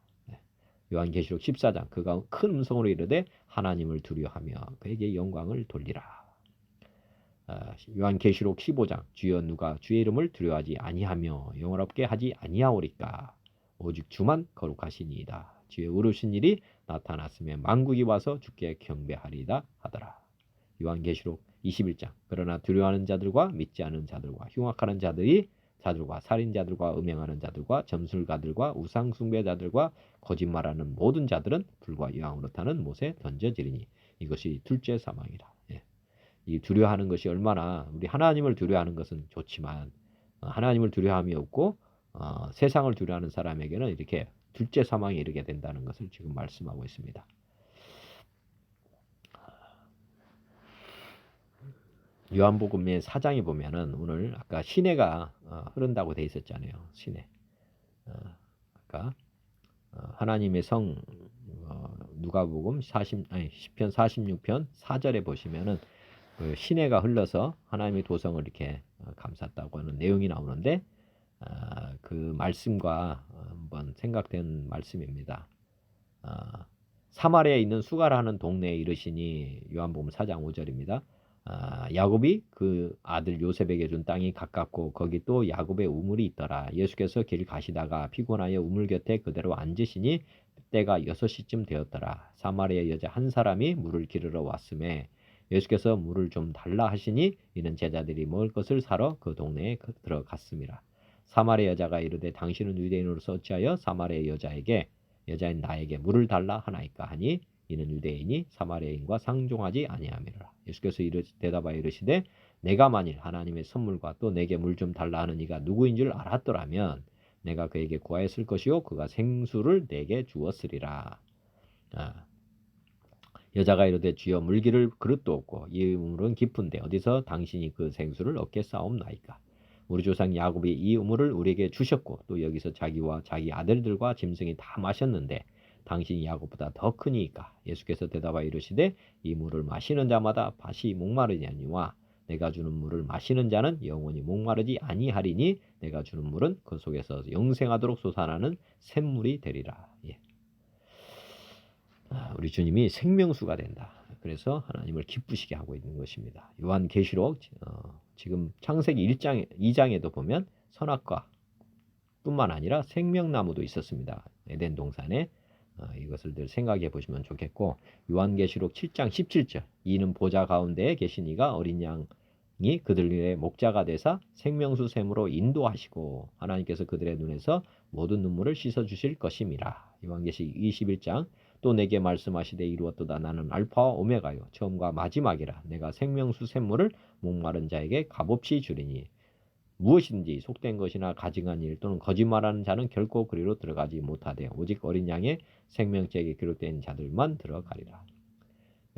요한계시록 14장 그가 큰 음성으로 이르되 하나님을 두려워하며 그에게 영광을 돌리라. 요한계시록 15장 주여 누가 주의 이름을 두려워하지 아니하며 영원롭게 하지 아니하오리까 오직 주만 거룩하시니이다. 주의 의로우신 일이 나타났으면 만국이 와서 주께 경배하리이다 하더라. 요한계시록 21장 그러나 두려워하는 자들과 믿지 않은 자들과 흉악하는 자들과 살인자들과 음행하는 자들과 점술가들과 우상숭배자들과 거짓말하는 모든 자들은 불과 유황으로 타는 못에 던져지리니 이것이 둘째 사망이라. 이 두려워하는 것이 얼마나 우리 하나님을 두려워하는 것은 좋지만 하나님을 두려워함이 없고 세상을 두려워하는 사람에게는 이렇게 둘째 사망에 이르게 된다는 것을 지금 말씀하고 있습니다. 요한복음의 4장에 보면은 오늘 아까 시내가 흐른다고 돼 있었잖아요. 시내. 아까 하나님의 성 누가복음 10편 46편 4절에 보시면은 그 시내가 흘러서 하나님의 도성을 이렇게 감쌌다고 하는 내용이 나오는데 그 말씀과 한번 생각된 말씀입니다. 사마리아에 있는 수가라는 동네에 이르시니 요한복음 4장 5절입니다. 야곱이 그 아들 요셉에게 준 땅이 가깝고 거기 또 야곱의 우물이 있더라. 예수께서 길 가시다가 피곤하여 우물 곁에 그대로 앉으시니 때가 6시쯤 되었더라. 사마리아 여자 한 사람이 물을 기르러 왔음에 예수께서 물을 좀 달라 하시니 이는 제자들이 먹을 것을 사러 그 동네에 들어갔습니다. 사마리아 여자가 이르되 당신은 유대인으로서 어찌하여 사마리아 여자인 나에게 물을 달라 하나이까 하니 이는 유대인이 사마리아인과 상종하지 아니함이라. 예수께서 대답하여 이르시되 내가 만일 하나님의 선물과 또 내게 물 좀 달라 하는 이가 누구인 줄 알았더라면 내가 그에게 구하였을 것이요 그가 생수를 내게 주었으리라. 여자가 이르되 주여 물기를 그릇도 없고 이 우물은 깊은데 어디서 당신이 그 생수를 얻겠사옵나이까. 우리 조상 야곱이 이 우물을 우리에게 주셨고 또 여기서 자기와 자기 아들들과 짐승이 다 마셨는데 당신이 야곱보다 더 크니까. 예수께서 대답하여 이르시되 이 물을 마시는 자마다 다시 목마르지 아니와 내가 주는 물을 마시는 자는 영원히 목마르지 아니하리니 내가 주는 물은 그 속에서 영생하도록 솟아나는 샘물이 되리라. 우리 주님이 생명수가 된다. 그래서 하나님을 기쁘시게 하고 있는 것입니다. 요한계시록 지금 창세기 2장에도 보면 선악과 뿐만 아니라 생명나무도 있었습니다. 에덴 동산에. 이것을 늘 생각해 보시면 좋겠고 요한계시록 7장 17절 이는 보좌 가운데에 계신 이가 어린 양이 그들의 목자가 되사 생명수 샘으로 인도하시고 하나님께서 그들의 눈에서 모든 눈물을 씻어주실 것임이라. 요한계시록 21장 또 내게 말씀하시되 이루었도다. 나는 알파와 오메가요 처음과 마지막이라. 내가 생명수 샘물을 목마른 자에게 값없이 주리니 무엇이든지 속된 것이나 가증한 일 또는 거짓말하는 자는 결코 그리로 들어가지 못하되 오직 어린 양의 생명책에 기록된 자들만 들어가리라.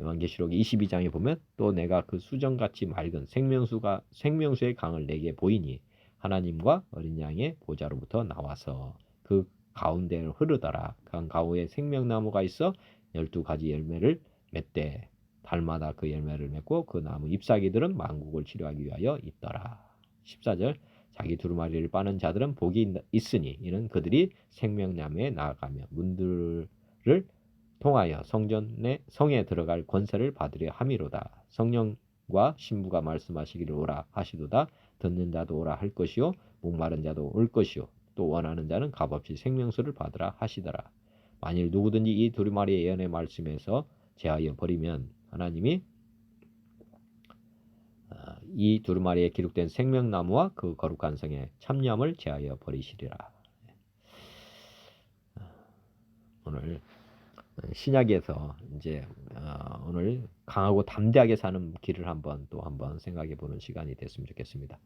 요한계시록 22장에 보면 또 내가 그 수정같이 맑은 생명수의 강을 내게 보이니 하나님과 어린 양의 보좌로부터 나와서 그 가운데를 흐르더라. 강 가운데 생명나무가 있어 12가지 열매를 맺되 달마다 그 열매를 맺고 그 나무 잎사귀들은 만국을 치료하기 위하여 있더라. 14절 자기 두루마리를 빠는 자들은 복이 있으니 이는 그들이 생명나무에 나아가며 문들을 통하여 성에 들어갈 권세를 받으려 함이로다. 성령과 신부가 말씀하시기를 오라 하시도다. 듣는 자도 오라 할 것이요 목마른 자도 올 것이요 또 원하는 자는 값없이 생명수를 받으라 하시더라. 만일 누구든지 이 두루마리의 예언의 말씀에서 제하여 버리면 하나님이 이 두루마리에 기록된 생명나무와 그 거룩한 성의 참념을 제하여 버리시리라. 오늘 신약에서 이제 오늘 강하고 담대하게 사는 길을 한번 생각해 보는 시간이 됐으면 좋겠습니다.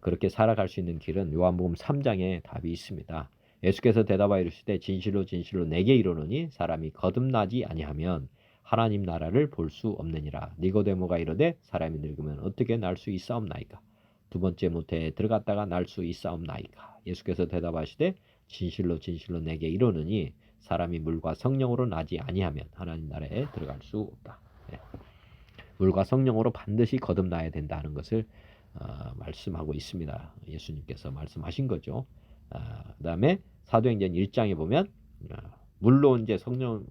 그렇게 살아갈 수 있는 길은 요한복음 3장에 답이 있습니다. 예수께서 대답하여 이르시되 진실로 진실로 내게 이르노니 사람이 거듭나지 아니하면 하나님 나라를 볼 수 없느니라. 니고데모가 이르되 사람이 늙으면 어떻게 날 수 있사옵나이까. 두 번째 모태에 들어갔다가 날 수 있사옵나이까. 예수께서 대답하시되 진실로 진실로 내게 이르노니 사람이 물과 성령으로 나지 아니하면 하나님 나라에 들어갈 수 없다. 물과 성령으로 반드시 거듭나야 된다는 것을 말씀하고 있습니다. 예수님께서 말씀하신 거죠. 그 다음에 사도행전 1장에 보면 물로 이제 성령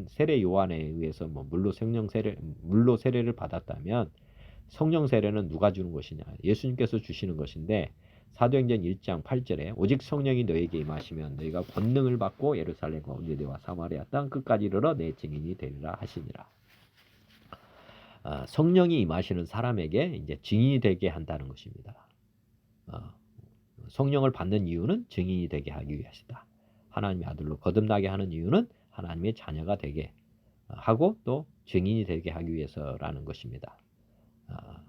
세례 요한에 의해서 물로 세례를 받았다면 성령 세례는 누가 주는 것이냐? 예수님께서 주시는 것인데 사도행전 1장 8절에 오직 성령이 너에게 임하시면 너희가 권능을 받고 예루살렘과 유대와 사마리아 땅 끝까지 이르러 내 증인이 되리라 하시니라. 성령이 임하시는 사람에게 이제 증인이 되게 한다는 것입니다. 성령을 받는 이유는 증인이 되게 하기 위하시다. 하나님의 아들로 거듭나게 하는 이유는 하나님의 자녀가 되게 하고 또 증인이 되게 하기 위해서라는 것입니다.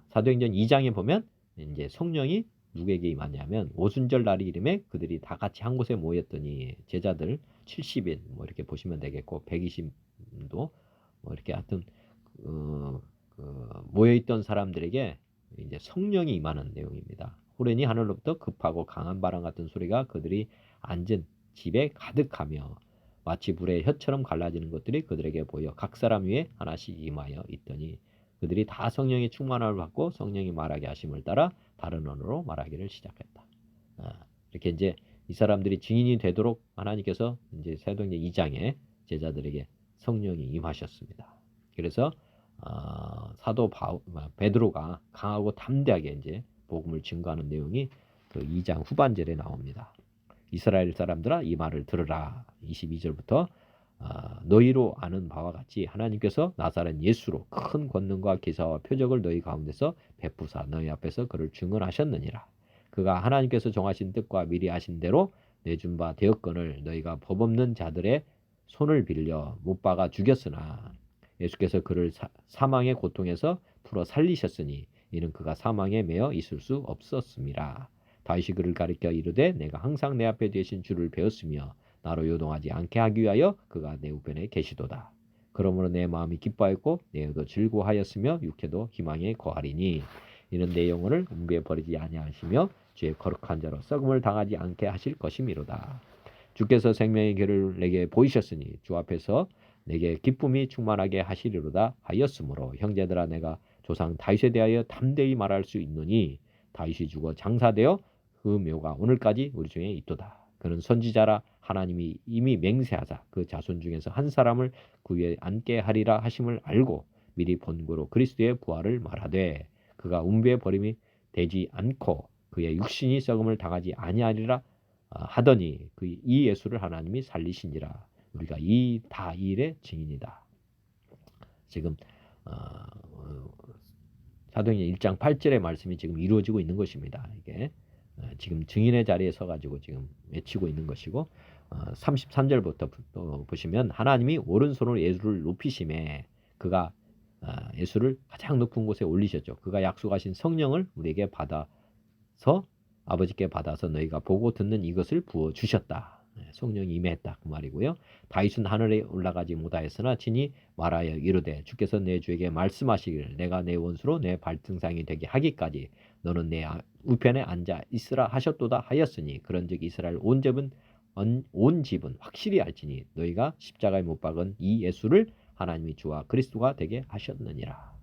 사도행전 2장에 보면 이제 성령이 누구에게 임하냐면 오순절 날이 이름에 그들이 다 같이 한 곳에 모였더니 제자들 70인 이렇게 보시면 되겠고 120도 이렇게 하여튼 모여있던 사람들에게 이제 성령이 임하는 내용입니다. 호련히 하늘로부터 급하고 강한 바람 같은 소리가 그들이 앉은 집에 가득하며 마치 불의 혀처럼 갈라지는 것들이 그들에게 보여 각 사람 위에 하나씩 임하여 있더니 그들이 다 성령의 충만함을 받고 성령이 말하게 하심을 따라 다른 언어로 말하기를 시작했다. 이렇게 이제 이 사람들이 증인이 되도록 하나님께서 이제 사도행전 2장에 제자들에게 성령이 임하셨습니다. 그래서 사도 베드로가 강하고 담대하게 이제 복음을 증거하는 내용이 그 2장 후반절에 나옵니다. 이스라엘 사람들아 이 말을 들으라. 22절부터 너희로 아는 바와 같이 하나님께서 나사렛 예수로 큰 권능과 기사와 표적을 너희 가운데서 베푸사 너희 앞에서 그를 증언하셨느니라. 그가 하나님께서 정하신 뜻과 미리 하신 대로 내준 바 되었건을 너희가 법 없는 자들의 손을 빌려 못 박아 죽였으나 예수께서 그를 사망의 고통에서 풀어 살리셨으니 이는 그가 사망에 매여 있을 수 없었음이라. 다윗이 그를 가리켜 이르되 내가 항상 내 앞에 계신 주를 배웠으며 나로 요동하지 않게 하기 위하여 그가 내 우편에 계시도다. 그러므로 내 마음이 기뻐하였고 내 의도 즐거워하였으며 육체도 희망에 거하리니 이는 내 영혼을 음부에 버리지 아니하시며 죄의 거룩한 자로 썩음을 당하지 않게 하실 것이미로다. 주께서 생명의 길을 내게 보이셨으니 주 앞에서 내게 기쁨이 충만하게 하시리로다 하였으므로 형제들아 내가 조상 다윗에 대하여 담대히 말할 수 있노니 다윗이 죽어 장사되어 그 묘가 오늘까지 우리 중에 있도다. 그는 선지자라 하나님이 이미 맹세하사 그 자손 중에서 한 사람을 그 위에 앉게 하리라 하심을 알고 미리 본고로 그리스도의 부활을 말하되 그가 음부에 버림이 되지 않고 그의 육신이 썩음을 당하지 아니하리라 하더니 이 예수를 하나님이 살리신지라. 우리가 이 일의 증인이다. 지금 사도행전 1장 8절의 말씀이 지금 이루어지고 있는 것입니다. 이게 지금 증인의 자리에 서가지고 지금 외치고 있는 것이고 33절부터 또 보시면 하나님이 오른손으로 예수를 높이심에 그가 예수를 가장 높은 곳에 올리셨죠. 그가 약속하신 성령을 우리에게 받아서 아버지께 받아서 너희가 보고 듣는 이것을 부어주셨다. 성령이 임했다 그 말이고요. 다윗은 하늘에 올라가지 못하였으나 친히 말하여 이르되 주께서 내 주에게 말씀하시기를 내가 내 원수로 내 발등상이 되게 하기까지 너는 내 우편에 앉아 있으라 하셨도다 하였으니 그런즉 이스라엘 온 집은 확실히 알지니 너희가 십자가에 못 박은 이 예수를 하나님이 주와 그리스도가 되게 하셨느니라.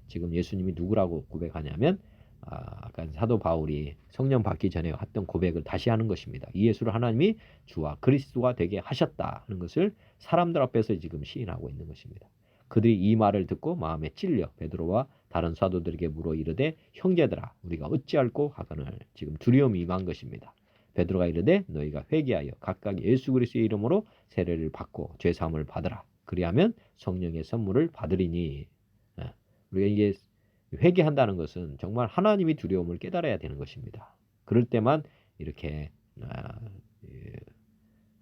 지금 예수님이 누구라고 고백하냐면 아까 사도 바울이 성령 받기 전에 했던 고백을 다시 하는 것입니다. 이 예수를 하나님이 주와 그리스도가 되게 하셨다 하는 것을 사람들 앞에서 지금 시인하고 있는 것입니다. 그들이 이 말을 듣고 마음에 찔려 베드로와 다른 사도들에게 물어 이르되 형제들아 우리가 어찌할꼬 하거늘 지금 두려움이 임한 것입니다. 베드로가 이르되 너희가 회개하여 각각 예수 그리스도의 이름으로 세례를 받고 죄 사함을 받으라. 그리하면 성령의 선물을 받으리니. 우리가 이게 회개한다는 것은 정말 하나님이 두려움을 깨달아야 되는 것입니다. 그럴 때만 이렇게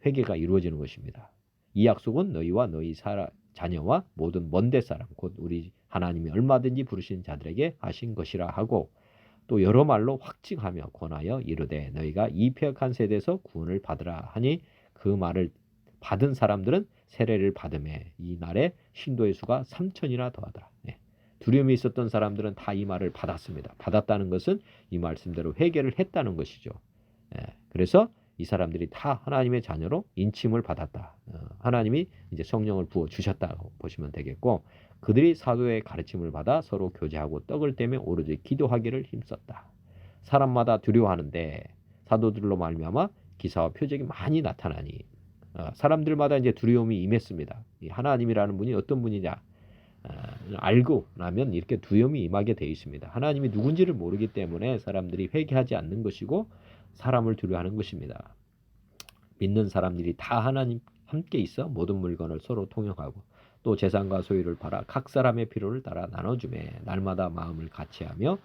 회개가 이루어지는 것입니다. 이 약속은 너희와 너희 자녀와 모든 먼데 사람 곧 우리 하나님이 얼마든지 부르신 자들에게 하신 것이라 하고 또 여러 말로 확증하며 권하여 이르되 너희가 이 폐역한 세대에서 구원을 받으라 하니 그 말을 받은 사람들은 세례를 받음에 이 날에 신도의 수가 3천이나 더하더라. 두려움이 있었던 사람들은 다 이 말을 받았습니다. 받았다는 것은 이 말씀대로 회개를 했다는 것이죠. 그래서 이 사람들이 다 하나님의 자녀로 인침을 받았다. 하나님이 이제 성령을 부어 주셨다고 보시면 되겠고 그들이 사도의 가르침을 받아 서로 교제하고 떡을 떼며 오로지 기도하기를 힘썼다. 사람마다 두려워하는데 사도들로 말미암아 기사와 표적이 많이 나타나니 사람들마다 이제 두려움이 임했습니다. 이 하나님이라는 분이 어떤 분이냐 알고 나면 이렇게 두려움이 임하게 되어 있습니다. 하나님이 누군지를 모르기 때문에 사람들이 회개하지 않는 것이고 사람을 두려워하는 것입니다. 믿는 사람들이 다 하나님 함께 있어 모든 물건을 서로 통용하고 또 재산과 소유를 팔아 각 사람의 필요를 따라 나눠주매 날마다 마음을 같이하며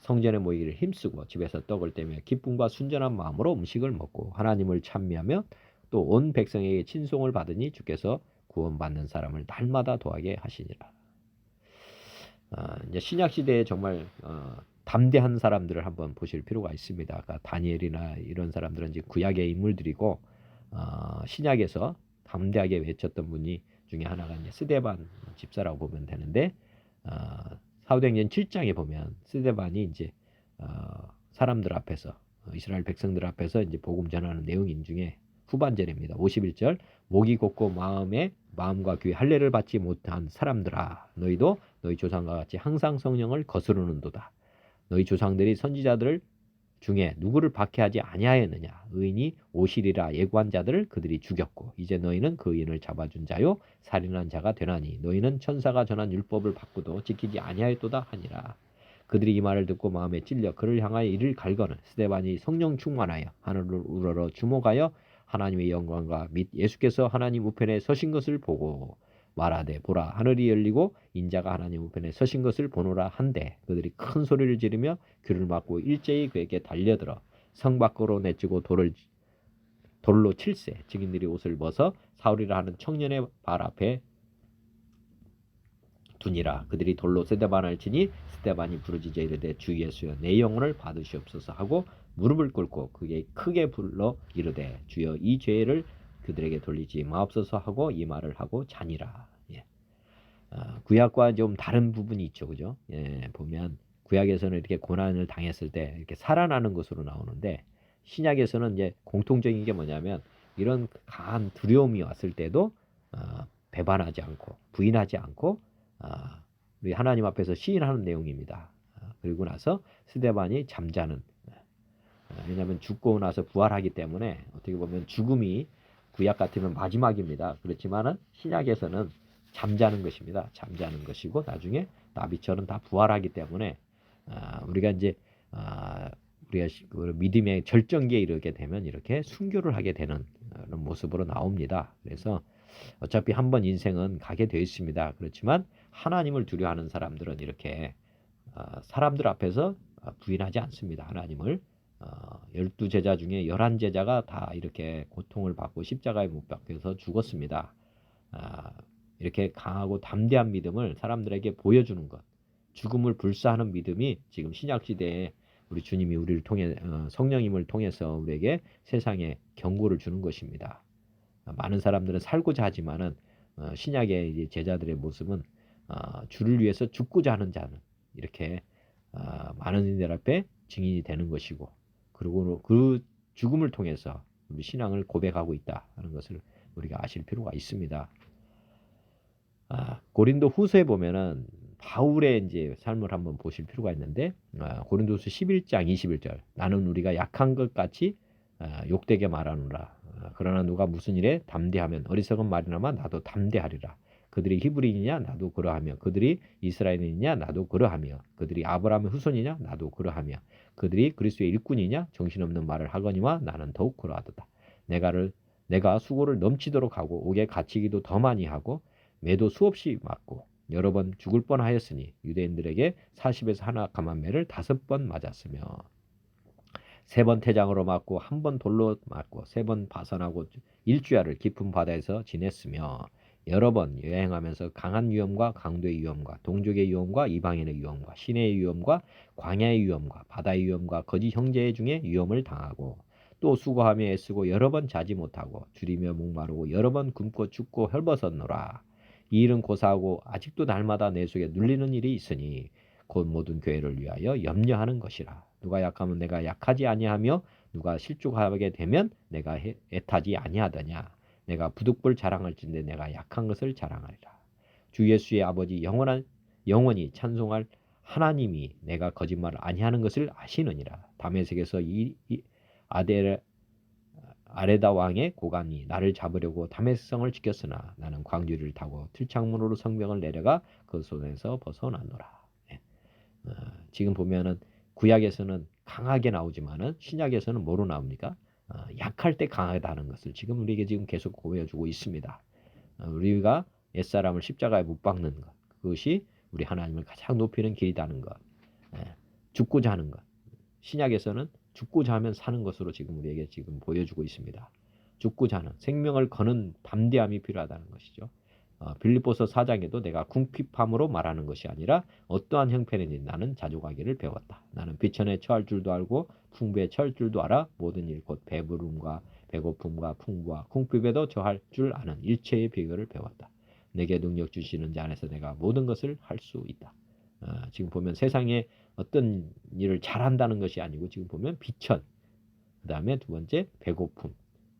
성전에 모이기를 힘쓰고 집에서 떡을 떼며 기쁨과 순전한 마음으로 음식을 먹고 하나님을 찬미하며 또 온 백성에게 친송을 받으니 주께서 구원받는 사람을 날마다 더하게 하시니라. 이제 신약 시대에 정말 담대한 사람들을 한번 보실 필요가 있습니다. 아까 다니엘이나 이런 사람들은 이제 구약의 인물들이고 신약에서 담대하게 외쳤던 분이 중에 하나가 이제 스데반 집사라고 보면 되는데 사도행전 7장에 보면 스데반이 이제 사람들 앞에서 이스라엘 백성들 앞에서 이제 복음 전하는 내용인 중에 후반절입니다. 51절 목이 곧고 마음과 귀에 할례를 받지 못한 사람들아 너희도 너희 조상과 같이 항상 성령을 거스르는도다. 너희 조상들이 선지자들 중에 누구를 박해하지 아니하였느냐. 의인이 오시리라 예고한 자들을 그들이 죽였고 이제 너희는 그 의인을 잡아준 자요 살인한 자가 되나니 너희는 천사가 전한 율법을 받고도 지키지 아니하였도다 하니라. 그들이 이 말을 듣고 마음에 찔려 그를 향하여 이를 갈거는 스데반이 성령 충만하여 하늘을 우러러 주목하여 하나님의 영광과 및 예수께서 하나님 우편에 서신 것을 보고 말하되 보라 하늘이 열리고 인자가 하나님 우편에 서신 것을 보노라 한데 그들이 큰 소리를 지르며 귀를 막고 일제히 그에게 달려들어 성 밖으로 내치고 돌로 칠세 증인들이 옷을 벗어 사울이라 하는 청년의 발 앞에 두니라. 그들이 돌로 스데반을 치니 스데반이 부르짖어 이르되 주 예수여 내 영혼을 받으시옵소서 하고 무릎을 꿇고 그게 크게 불러 이르되 주여 이 죄를 그들에게 돌리지 마옵소서 하고 이 말을 하고 자니라. 예. 구약과 좀 다른 부분이 있죠, 그죠? 예, 보면 구약에서는 이렇게 고난을 당했을 때 이렇게 살아나는 것으로 나오는데 신약에서는 이제 공통적인 게 뭐냐면 이런 강한 두려움이 왔을 때도 배반하지 않고 부인하지 않고 우리 하나님 앞에서 시인하는 내용입니다. 그리고 나서 스데반이 잠자는 왜냐하면 죽고 나서 부활하기 때문에 어떻게 보면 죽음이 구약 같으면 마지막입니다. 그렇지만은 신약에서는 잠자는 것입니다. 잠자는 것이고 나중에 나비처럼 다 부활하기 때문에 우리가 이제 우리가 믿음의 절정기에 이르게 되면 이렇게 순교를 하게 되는 그런 모습으로 나옵니다. 그래서 어차피 한번 인생은 가게 되어 있습니다. 그렇지만 하나님을 두려워하는 사람들은 이렇게 사람들 앞에서 부인하지 않습니다. 하나님을 12제자 중에 11제자가 다 이렇게 고통을 받고 십자가에 못 박혀서 죽었습니다. 이렇게 강하고 담대한 믿음을 사람들에게 보여주는 것, 죽음을 불사하는 믿음이 지금 신약시대에 우리 주님이 우리를 통해 성령님을 통해서 우리에게 세상에 경고를 주는 것입니다. 많은 사람들은 살고자 하지만은 신약의 이제 제자들의 모습은 주를 위해서 죽고자 하는 자는 이렇게 많은 이들 앞에 증인이 되는 것이고 그리고 그 죽음을 통해서 우리 신앙을 고백하고 있다 하는 것을 우리가 아실 필요가 있습니다. 고린도 후서에 보면은 바울의 이제 삶을 한번 보실 필요가 있는데 고린도후서 11장 21절 나는 우리가 약한 것 같이 욕되게 말하노라. 그러나 누가 무슨 일에 담대하면 어리석은 말이나마 나도 담대하리라. 그들이 히브리인이냐 나도 그러하며 그들이 이스라엘인이냐 나도 그러하며 그들이 아브라함의 후손이냐 나도 그러하며 그들이 그리스도의 일꾼이냐 정신없는 말을 하거니와 나는 더욱 그러하도다. 내가 수고를 넘치도록 하고 옥에 갇히기도 더 많이 하고 매도 수없이 맞고 여러 번 죽을 뻔하였으니 유대인들에게 40에서 하나 감한 매를 5번 맞았으며 3번 태장으로 맞고 1번 돌로 맞고 3번 파선하고 일주야를 깊은 바다에서 지냈으며 여러 번 여행하면서 강한 위험과 강도의 위험과 동족의 위험과 이방인의 위험과 시내의 위험과 광야의 위험과 바다의 위험과 거짓 형제 중에 위험을 당하고 또 수고하며 애쓰고 여러 번 자지 못하고 줄이며 목마르고 여러 번 굶고 춥고 헐벗었노라. 이 일은 고사하고 아직도 날마다 내 속에 눌리는 일이 있으니 곧 모든 교회를 위하여 염려하는 것이라. 누가 약하면 내가 약하지 아니하며 누가 실족하게 되면 내가 애타지 아니하더냐. 내가 부득불 자랑할진대 내가 약한 것을 자랑하리라. 주 예수의 아버지 영원히 찬송할 하나님이 내가 거짓말을 아니하는 것을 아시느니라. 다메섹에서 아레다 왕의 고관이 나를 잡으려고 다메섹성을 지켰으나 나는 광주리를 타고 틀창문으로 성벽을 내려가 그 손에서 벗어나노라. 지금 보면은 구약에서는 강하게 나오지만은 신약에서는 뭐로 나옵니까? 약할 때 강하다는 것을 지금 우리에게 지금 계속 보여주고 있습니다. 우리가 옛사람을 십자가에 못 박는 것, 그것이 우리 하나님을 가장 높이는 길이라는 것, 죽고자 하는 것. 신약에서는 죽고자 하면 사는 것으로 지금 우리에게 지금 보여주고 있습니다. 죽고자 하는 생명을 거는 담대함이 필요하다는 것이죠. 빌립보서 4장에도 내가 궁핍함으로 말하는 것이 아니라 어떠한 형편이든지 나는 자족하기를 배웠다. 나는 비천에 처할 줄도 알고 풍부에 처할 줄도 알아 모든 일 곧 배부름과 배고픔과 풍부와 궁핍에도 처할 줄 아는 일체의 비결을 배웠다. 내게 능력 주시는 자 안에서 내가 모든 것을 할 수 있다. 지금 보면 세상에 어떤 일을 잘한다는 것이 아니고 지금 보면 비천, 그 다음에 두 번째 배고픔,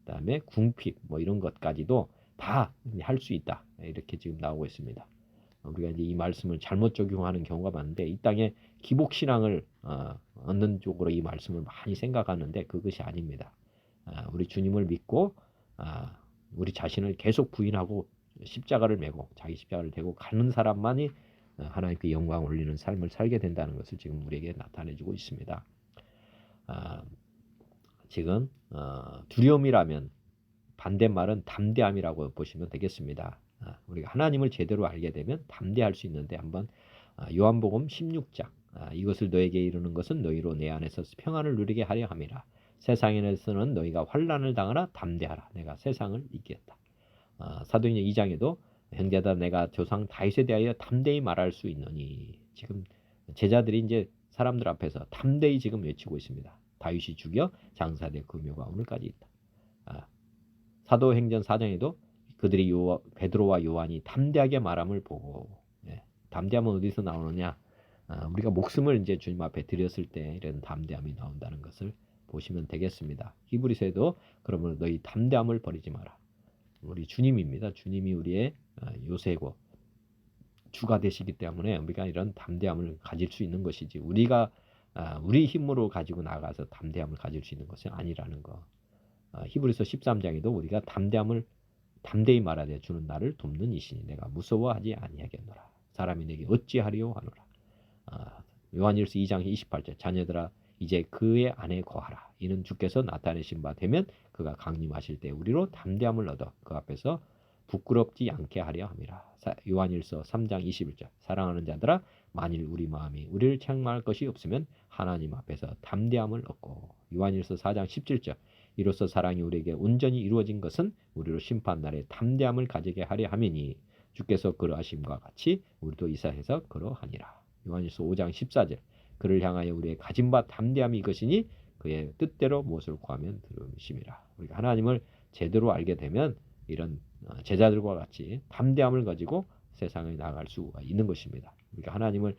그 다음에 궁핍 뭐 이런 것까지도 다 할 수 있다. 이렇게 지금 나오고 있습니다. 우리가 이제 이 말씀을 잘못 적용하는 경우가 많은데 이 땅에 기복신앙을 얻는 쪽으로 이 말씀을 많이 생각하는데 그것이 아닙니다. 우리 주님을 믿고 우리 자신을 계속 부인하고 십자가를 메고 자기 십자가를 대고 가는 사람만이 하나님께 영광 올리는 삶을 살게 된다는 것을 지금 우리에게 나타내주고 있습니다. 지금 두려움이라면 반대말은 담대함이라고 보시면 되겠습니다. 우리가 하나님을 제대로 알게 되면 담대할 수 있는데 한번 요한복음 16장 이것을 너에게 이루는 것은 너희로 내 안에서 평안을 누리게 하려 함이라. 세상에서는 너희가 환난을 당하나 담대하라. 내가 세상을 이겼다. 사도행전 2장에도 형제다 내가 조상 다윗에 대하여 담대히 말할 수 있느니 지금 제자들이 이제 사람들 앞에서 담대히 지금 외치고 있습니다. 다윗이 죽여 장사될 그 묘가 오늘까지 있다. 사도행전 4장에도 그들이 베드로와 요한이 담대하게 말함을 보고 담대함은 어디서 나오느냐? 우리가 목숨을 이제 주님 앞에 드렸을 때 이런 담대함이 나온다는 것을 보시면 되겠습니다. 히브리서에도 그러므로 너희 담대함을 버리지 마라. 우리 주님입니다. 주님이 우리의 요새고 주가 되시기 때문에 우리가 이런 담대함을 가질 수 있는 것이지 우리가 우리 힘으로 가지고 나가서 담대함을 가질 수 있는 것은 아니라는 거. 히브리서 13장에도 우리가 담대히 말하되 주는 나를 돕는 이시니 내가 무서워하지 아니하겠노라. 사람이 내게 어찌하리요 하노라. 요한일서 2장 28절 자녀들아 이제 그의 안에 거하라. 이는 주께서 나타내신 바 되면 그가 강림하실 때 우리로 담대함을 얻어 그 앞에서 부끄럽지 않게 하려 함이라. 요한일서 3장 21절 사랑하는 자들아 만일 우리 마음이 우리를 책망할 것이 없으면 하나님 앞에서 담대함을 얻고 요한일서 4장 17절 이로써 사랑이 우리에게 온전히 이루어진 것은 우리로 심판날에 담대함을 가지게 하려 함이니 주께서 그러하심과 같이 우리도 이사해서 그러하니라. 요한일서 5장 14절 그를 향하여 우리의 가진 바 담대함이 이것이니 그의 뜻대로 무엇을 구하면 들으심이라. 우리가 하나님을 제대로 알게 되면 이런 제자들과 같이 담대함을 가지고 세상에 나아갈 수가 있는 것입니다. 우리가 하나님을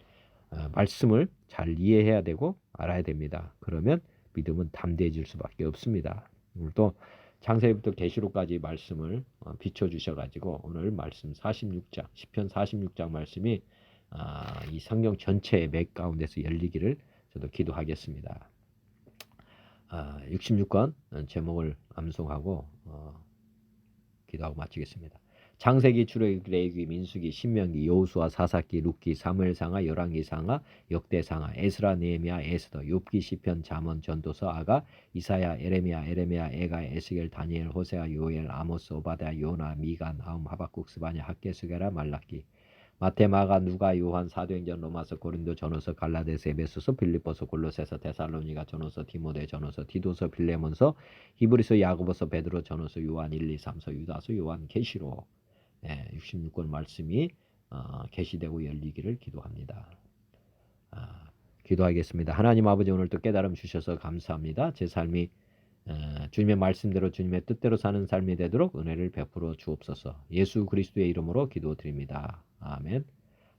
말씀을 잘 이해해야 되고 알아야 됩니다. 그러면 믿음은 담대해질 수밖에 없습니다. 오늘도 창세기부터 계시록까지 말씀을 비춰주셔가지고 오늘 말씀 46장 시편 46장 말씀이 이 성경 전체의 맥 가운데서 열리기를 저도 기도하겠습니다. 66권 제목을 암송하고 기도하고 마치겠습니다. 창세기, 출애굽기, 레위기, 민수기, 신명기, 여호수아, 사사기, 룻기, 사무엘상하, 열왕기상하, 역대상하, 에스라, 느헤미야, 에스더, 욥기, 시편, 잠언, 전도서, 아가, 이사야, 에레미야, 에가, 에스겔, 다니엘, 호세아, 요엘, 아모스, 오바댜, 요나, 미가, 나훔, 하박국, 스바냐, 학개, 스게라, 말라기, 마태, 마가, 누가, 요한, 사도행전, 로마서, 고린도, 전후서, 갈라디아서, 에베소서, 빌립보서, 골로새서, 데살로니가, 전후서, 디모데, 전후서, 디도서, 빌레몬서, 히브리서, 야고보서, 베드로, 전후서, 요한 1, 2, 3서, 유다서, 요한, 계시록 66권 말씀이 계시되고 열리기를 기도합니다. 기도하겠습니다. 하나님 아버지 오늘도 깨달음 주셔서 감사합니다. 제 삶이 주님의 말씀대로 주님의 뜻대로 사는 삶이 되도록 은혜를 베풀어 주옵소서. 예수 그리스도의 이름으로 기도드립니다. 아멘.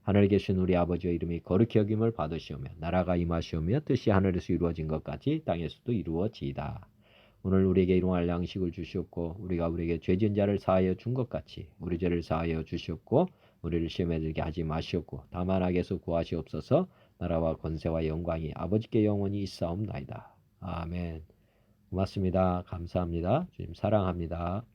하늘에 계신 우리 아버지의 이름이 거룩히 여김을 받으시오며 나라가 임하시오며 뜻이 하늘에서 이루어진 것 같이 땅에서도 이루어지이다. 오늘 우리에게 일용할 양식을 주시옵고 우리가 우리에게 죄 지은 자를 사하여 준 것 같이 우리 죄를 사하여 주시옵고 우리를 시험에 들게 하지 마시옵고 다만 악에서 구하시옵소서. 나라와 권세와 영광이 아버지께 영원히 있사옵나이다. 아멘. 고맙습니다. 감사합니다. 주님 사랑합니다.